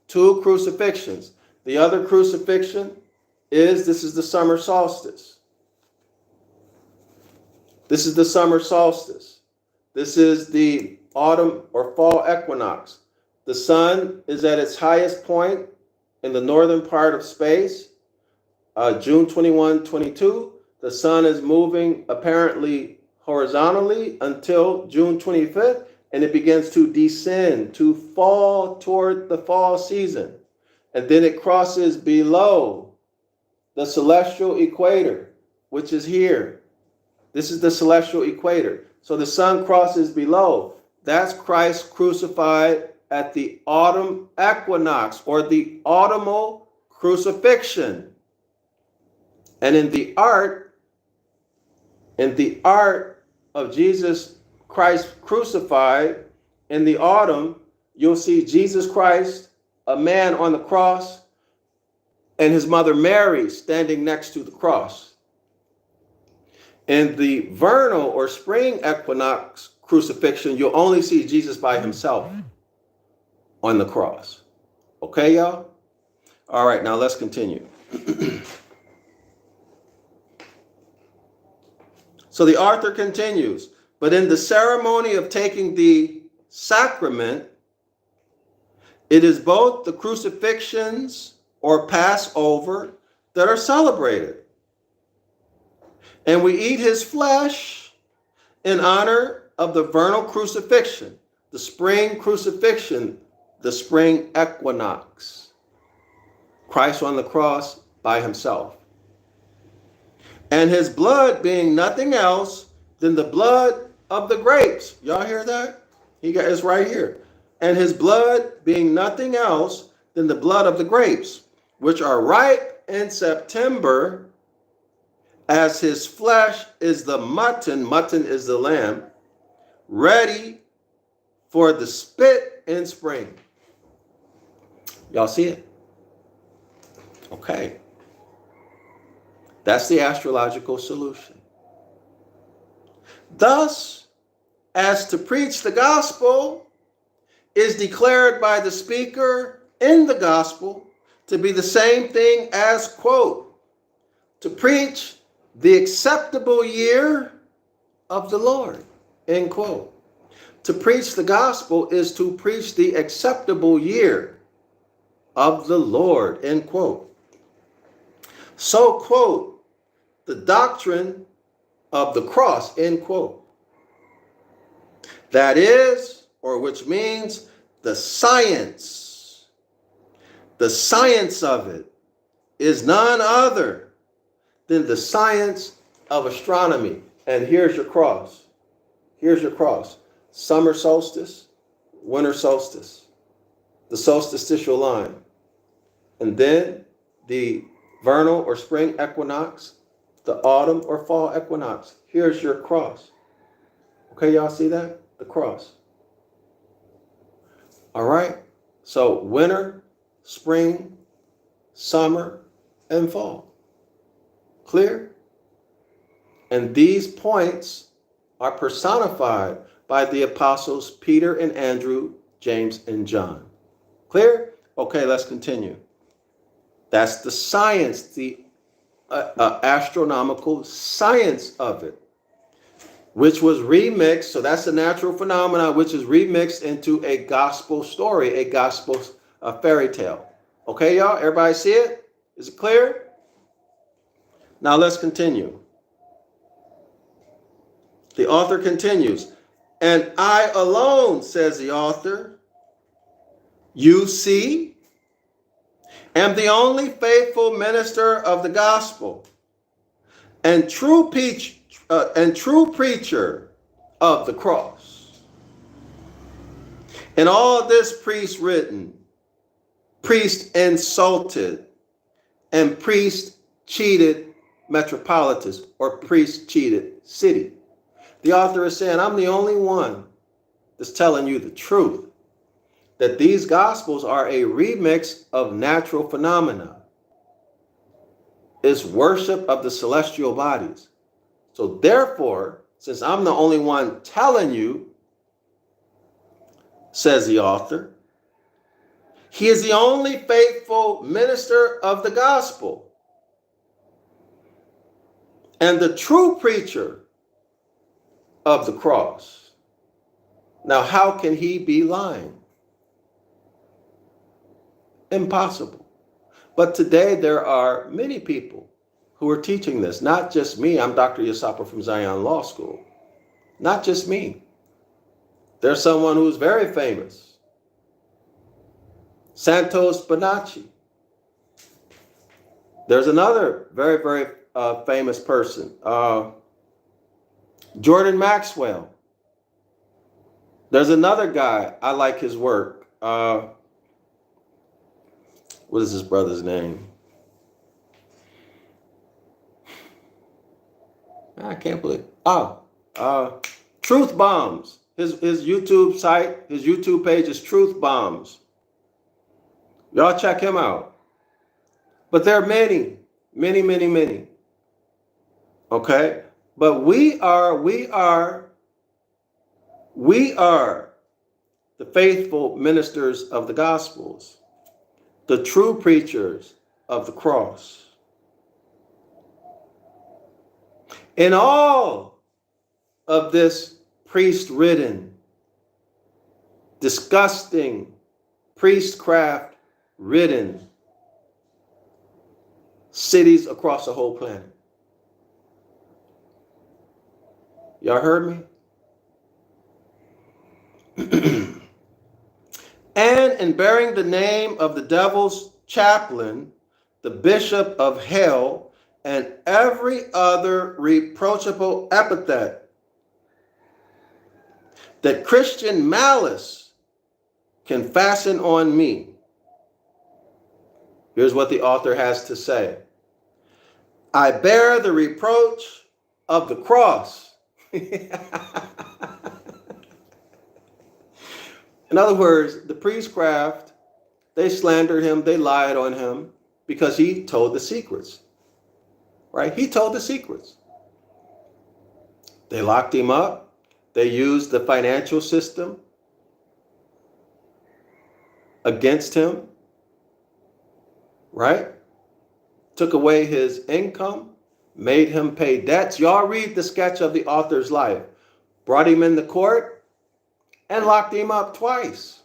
2 crucifixions. The other crucifixion is, this is the summer solstice. This is the summer solstice. This is the autumn or fall equinox. The sun is at its highest point in the northern part of space, June 21, 22. The sun is moving apparently horizontally until June 25th, and it begins to descend, to fall toward the fall season. And then it crosses below the celestial equator, which is here. This is the celestial equator. So the sun crosses below. That's Christ crucified at the autumn equinox, or the autumnal crucifixion. And in the art of Jesus Christ crucified in the autumn, you'll see Jesus Christ, a man on the cross, and his mother Mary standing next to the cross. In the vernal or spring equinox crucifixion, you'll only see Jesus by himself on the cross. Okay, y'all? All right, now let's continue. So the author continues, but in the ceremony of taking the sacrament, it is both the crucifixions or Passover that are celebrated. And we eat his flesh in honor of the vernal crucifixion, the spring crucifixion, the spring equinox. Christ on the cross by himself. And his blood being nothing else than the blood of the grapes. Y'all hear that? It's right here. And his blood being nothing else than the blood of the grapes, which are ripe in September, as his flesh is the mutton is the lamb, ready for the spit in spring. Y'all see it? Okay. That's the astrological solution. Thus, as to preach the gospel is declared by the speaker in the gospel to be the same thing as, quote, to preach the acceptable year of the Lord, end quote. To preach the gospel is to preach the acceptable year of the Lord, end quote. So, quote, the doctrine of the cross, end quote. That is, or which means the science of it is none other than the science of astronomy. And here's your cross. Here's your cross. Summer solstice, winter solstice, the solstitial line. And then the vernal or spring equinox, the autumn or fall equinox. Here's your cross. Okay, y'all see that? The cross. All right. So winter, spring, summer, and fall. Clear? And these points are personified by the apostles Peter and Andrew, James and John. Clear? Okay, let's continue. That's the science, the astronomical science of it, which was remixed. So that's a natural phenomenon, which is remixed into a gospel story, a gospel fairy tale. Okay, y'all? Everybody see it? Is it clear? Now let's continue. The author continues, and I alone, says the author, you see, am the only faithful minister of the gospel and true preacher of the cross. And all this priest written, priest insulted, and priest cheated metropolitan, or priest cheated city. The author is saying, I'm the only one that's telling you the truth, that these gospels are a remix of natural phenomena. It's worship of the celestial bodies. So therefore, since I'm the only one telling you, says the author, he is the only faithful minister of the gospel and the true preacher of the cross. Now, how can he be lying? Impossible. But today there are many people who are teaching this, not just me. I'm Dr. Yasapa from Zion Law School. Not just me. There's someone who's very famous, Santos Bonacci. There's another very, very famous person, Jordan Maxwell. There's another guy, I like his work. What is his brother's name? I can't believe. Truth Bombs. His YouTube site, his YouTube page is Truth Bombs. Y'all check him out. But there are many. Okay? But we are the faithful ministers of the Gospels, the true preachers of the cross. In all of this priest-ridden, disgusting, priestcraft-ridden cities across the whole planet. Y'all heard me? And in bearing the name of the devil's chaplain, the bishop of hell, and every other reproachable epithet that Christian malice can fasten on me. Here's what the author has to say. I bear the reproach of the cross. In other words, the priestcraft, they slandered him, they lied on him because he told the secrets, right? He told the secrets. They locked him up. They used the financial system against him, right? Took away his income, made him pay debts. Y'all read the sketch of the author's life. Brought him into court and locked him up twice.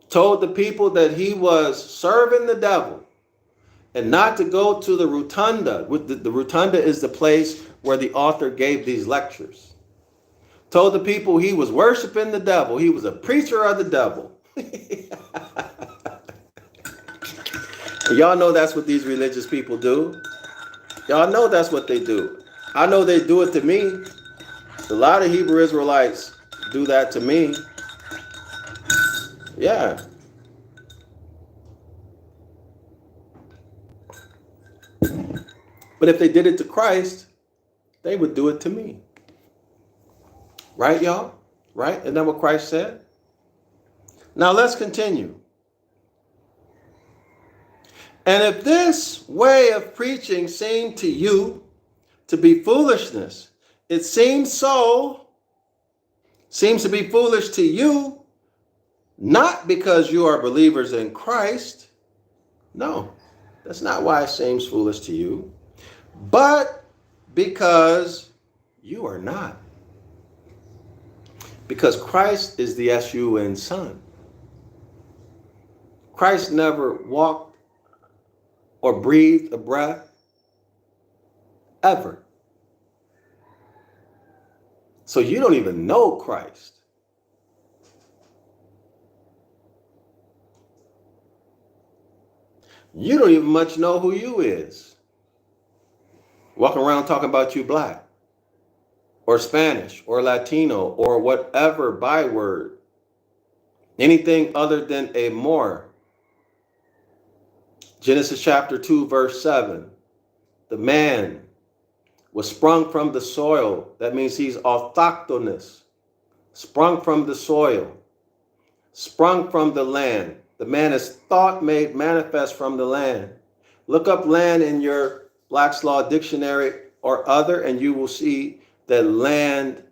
Told the people that he was serving the devil and not to go to the rotunda. The rotunda is the place where the author gave these lectures. Told the people he was worshiping the devil. He was a preacher of the devil. Y'all know that's what these religious people do. Y'all know that's what they do. I know they do it to me. A lot of Hebrew Israelites do that to me. Yeah. But if they did it to Christ, they would do it to me. Right, y'all? Right? Isn't that what Christ said? Now let's continue. And if this way of preaching seemed to you to be foolishness, it seems to be foolish to you, not because you are believers in Christ. No, that's not why it seems foolish to you, but because you are not. Because Christ is the S-U-N Son. Christ never walked or breathed a breath ever. So you don't even know Christ. You don't even much know who you is. Walking around talking about you black or Spanish or Latino or whatever byword. Anything other than a Moor. Genesis chapter 2, verse 7. The man was sprung from the soil. That means he's autochthonous. Sprung from the soil. Sprung from the land. The man is thought made manifest from the land. Look up land in your Black's Law Dictionary or other, and you will see that land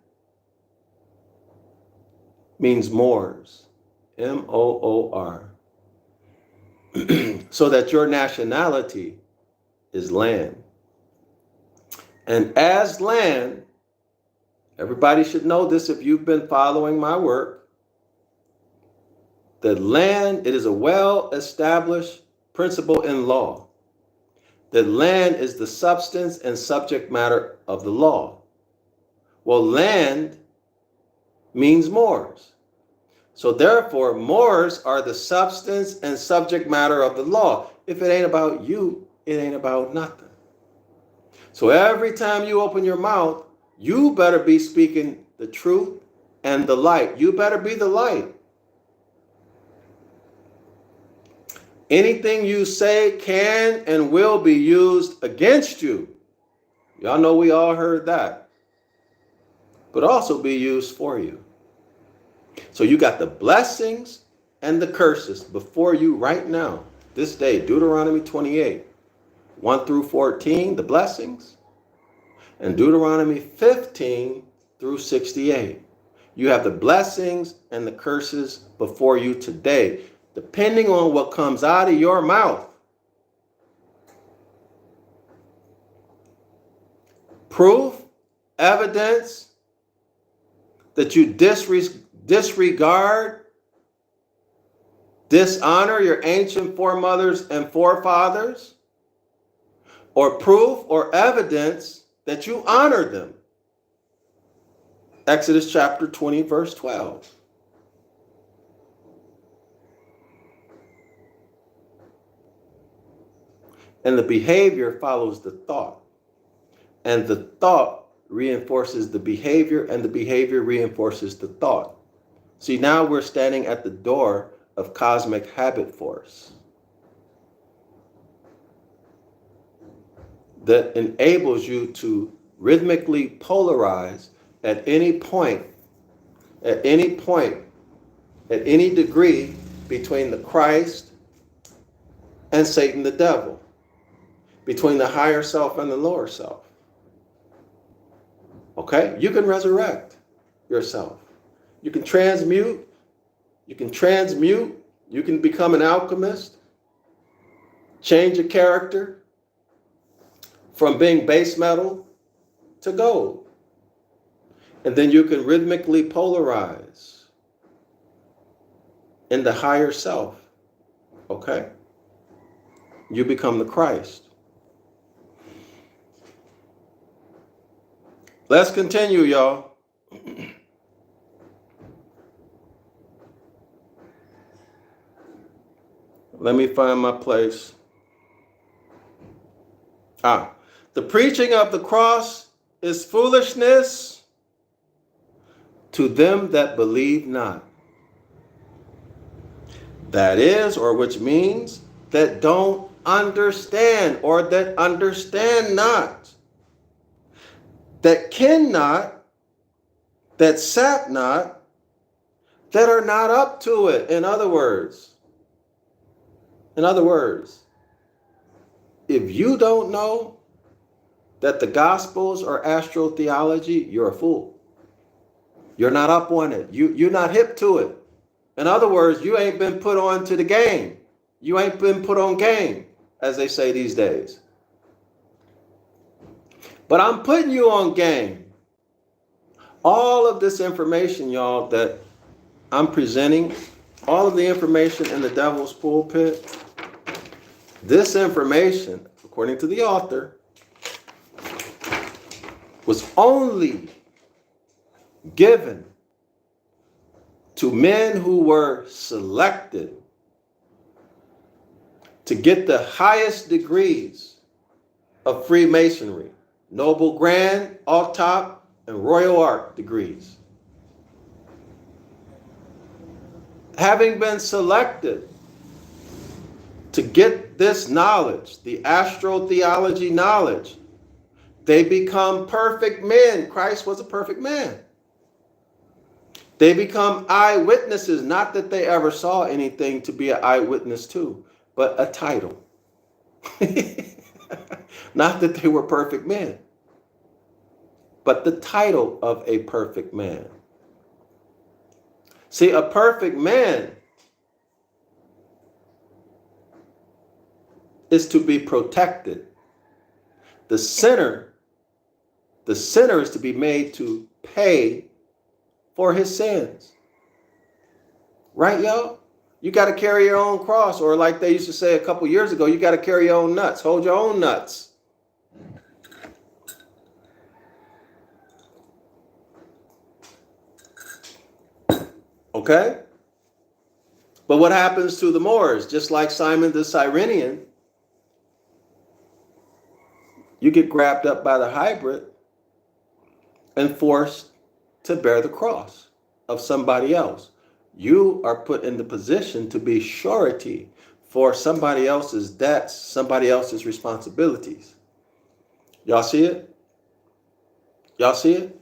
means Moors. M-O-O-R. So that your nationality is land. And as land, everybody should know this if you've been following my work, that land, it is a well-established principle in law, that land is the substance and subject matter of the law. Well, land means Moors. So therefore, Moors are the substance and subject matter of the law. If it ain't about you, it ain't about nothing. So every time you open your mouth, you better be speaking the truth and the light. You better be the light. Anything you say can and will be used against you. Y'all know we all heard that. But also be used for you. So you got the blessings and the curses before you right now, this day, Deuteronomy 28, 1 through 14, the blessings, and Deuteronomy 15 through 68. You have the blessings and the curses before you today, depending on what comes out of your mouth. Proof, evidence that you disregard, dishonor your ancient foremothers and forefathers, or proof or evidence that you honor them. Exodus chapter 20, verse 12. And the behavior follows the thought. And the thought reinforces the behavior, and the behavior reinforces the thought. See, now we're standing at the door of cosmic habit force that enables you to rhythmically polarize at any point at any point, at any degree between the Christ and Satan the devil, between the higher self and the lower self. Okay? You can resurrect yourself. You can transmute. You can transmute. You can become an alchemist. Change your character from being base metal to gold. And then you can rhythmically polarize in the higher self. Okay? You become the Christ. Let's continue, y'all. Let me find my place. The preaching of the cross is foolishness to them that believe not. That is, or which means, that don't understand, or that understand not, that cannot, that sap not, that are not up to it. In other words, if you don't know that the Gospels are astral theology, you're a fool. You're not up on it. You're not hip to it. In other words, you ain't been put on to the game. You ain't been put on game, as they say these days. But I'm putting you on game. All of this information, y'all, that I'm presenting, all of the information in the devil's pulpit, this information, according to the author, was only given to men who were selected to get the highest degrees of Freemasonry, Noble Grand, Alt-Top, and Royal Arc degrees. Having been selected to get this knowledge, the astral theology knowledge, they become perfect men. Christ was a perfect man. They become eyewitnesses, not that they ever saw anything to be an eyewitness to, but a title. Not that they were perfect men, but the title of a perfect man. See, a perfect man is to be protected. The sinner is to be made to pay for his sins. Right, y'all? You got to carry your own cross, or like they used to say a couple years ago, you got to carry your own nuts. Hold your own nuts. Okay? But what happens to the Moors? Just like Simon the Cyrenian, you get grabbed up by the hybrid and forced to bear the cross of somebody else. You are put in the position to be surety for somebody else's debts, somebody else's responsibilities. Y'all see it? Y'all see it?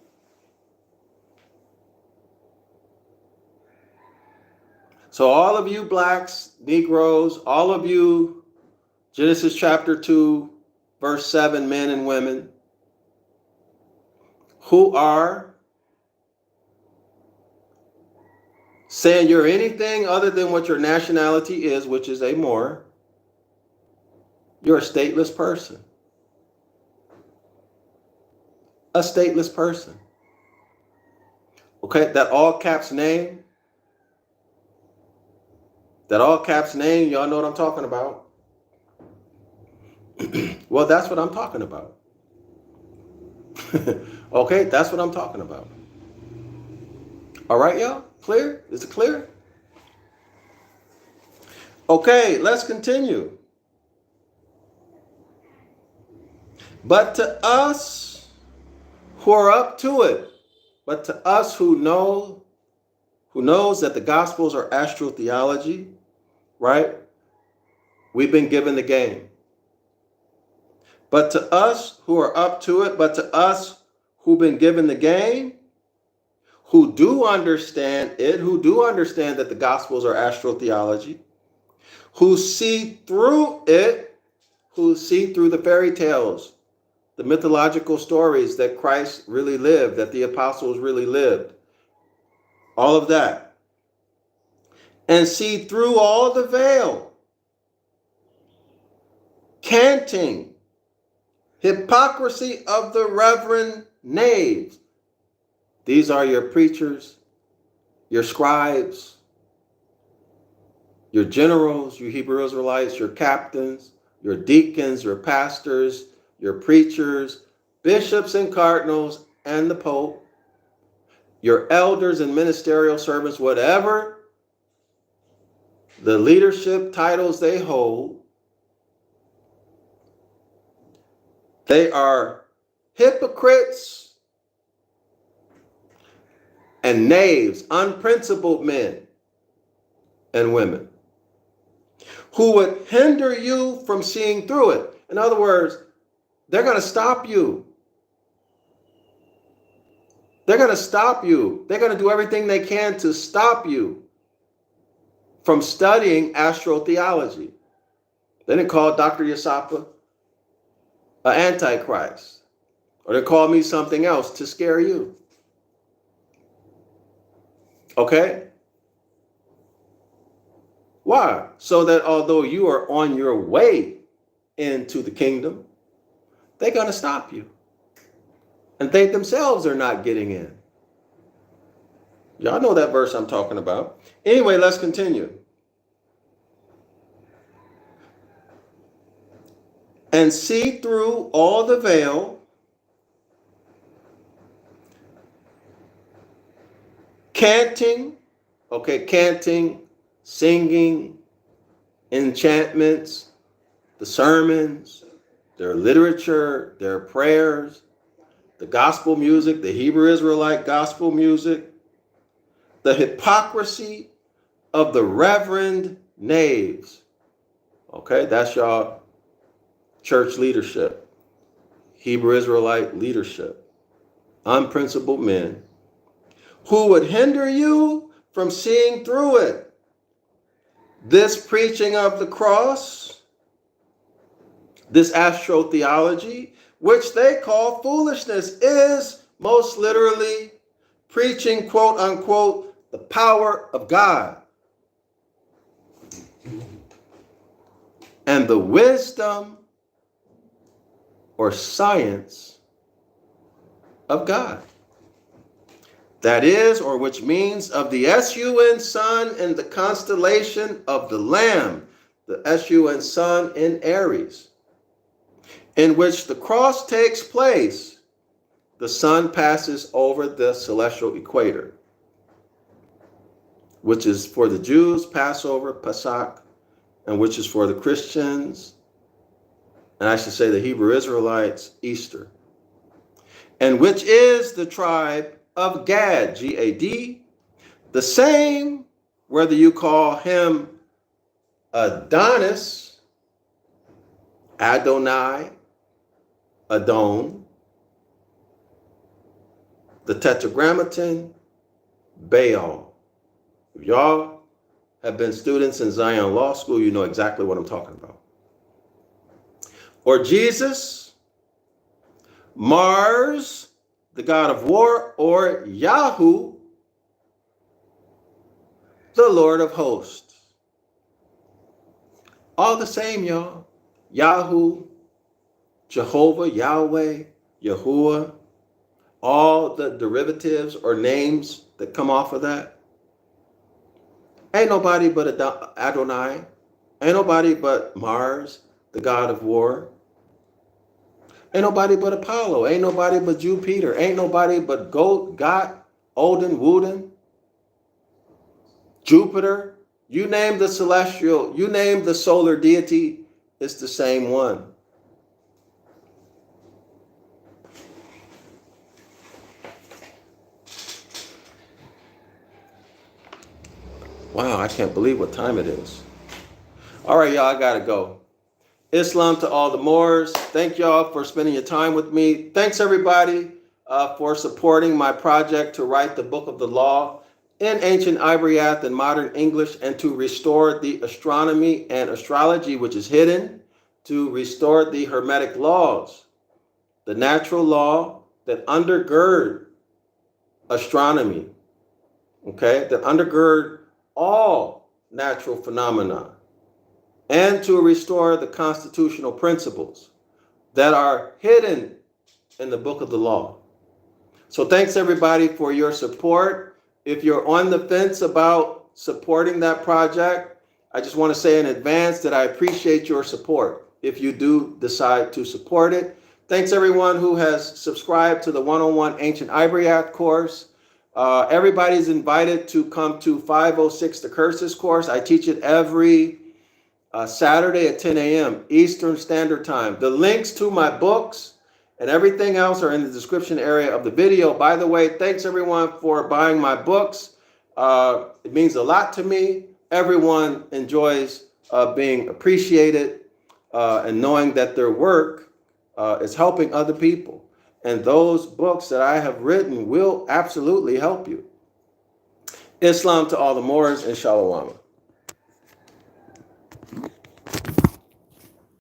So all of you blacks, Negroes, all of you, Genesis chapter 2, verse 7, men and women, who are saying you're anything other than what your nationality is, which is a Moor, you're a stateless person. A stateless person. Okay, that all caps name, y'all know what I'm talking about. Well, that's what I'm talking about. Okay, that's what I'm talking about. All right, y'all? Clear? Is it clear? Okay, let's continue. But to us who are up to it, but to us who knows that the Gospels are astral theology, right? We've been given the game. But to us who are up to it, but to us who've been given the game, who do understand it, who do understand that the Gospels are astral theology, who see through it, who see through the fairy tales, the mythological stories that Christ really lived, that the apostles really lived, all of that, and see through all the veil, canting, hypocrisy of the reverend knaves. These are your preachers, your scribes, your generals, you Hebrew Israelites, your captains, your deacons, your pastors, your preachers, bishops and cardinals, and the Pope, your elders and ministerial servants, whatever the leadership titles they hold, they are hypocrites and knaves, unprincipled men and women, who would hinder you from seeing through it. In other words, they're going to stop you. They're going to stop you. They're going to do everything they can to stop you from studying astrotheology. They didn't call Dr. Yasapa an antichrist, or they call me something else to scare you. Okay? Why? So that although you are on your way into the kingdom, they're going to stop you. And they themselves are not getting in. Y'all know that verse I'm talking about. Anyway, let's continue. And see through all the veil, canting, singing, enchantments, the sermons, their literature, their prayers, the gospel music, the Hebrew Israelite gospel music, the hypocrisy of the reverend knaves. Okay, that's y'all church leadership, Hebrew Israelite leadership, unprincipled men who would hinder you from seeing through it. This preaching of the cross, this astrotheology, which they call foolishness, is most literally preaching, quote unquote, the power of God and the wisdom or science of God. That is, or which means of the sun sun in the constellation of the Lamb, the sun sun in Aries, in which the cross takes place. The sun passes over the celestial equator, which is for the Jews, Passover, Pesach, and which is for the Christians, and I should say the Hebrew Israelites, Easter, and which is the tribe of Gad, G-A-D, the same, whether you call him Adonis, Adonai, Adon, the Tetragrammaton, Baal. If y'all have been students in Zion Law School, you know exactly what I'm talking about. Or Jesus, Mars, the god of war, or Yahoo, the Lord of hosts. All the same, y'all. Yahoo, Jehovah, Yahweh, Yahuwah, all the derivatives or names that come off of that. Ain't nobody but Adonai. Ain't nobody but Mars, the god of war. Ain't nobody but Apollo. Ain't nobody but Jupiter. Ain't nobody but God, Odin, Woden, Jupiter. You name the celestial, you name the solar deity, it's the same one. Wow, I can't believe what time it is. All right, y'all, I gotta go. Islam to all the Moors. Thank y'all for spending your time with me. Thanks, everybody. for supporting my project to write the book of the law in Ancient Ibaryath and modern English, and to restore the astronomy and astrology which is hidden, to restore the Hermetic laws, the natural law that undergird astronomy, okay, that undergird all natural phenomena, and to restore the constitutional principles that are hidden in the book of the law. So thanks everybody for your support. If you're on the fence about supporting that project, I just want to say in advance that I appreciate your support if you do decide to support it. Thanks everyone who has subscribed to the 101 Ancient Ibaryath course. Everybody's invited to come to 506 The Curses course. I teach it every Saturday at 10 a.m. Eastern Standard Time. The links to my books and everything else are in the description area of the video. By the way, thanks everyone for buying my books. It means a lot to me. Everyone enjoys being appreciated and knowing that their work is helping other people. And those books that I have written will absolutely help you. Islam to all the Moors and Shalom.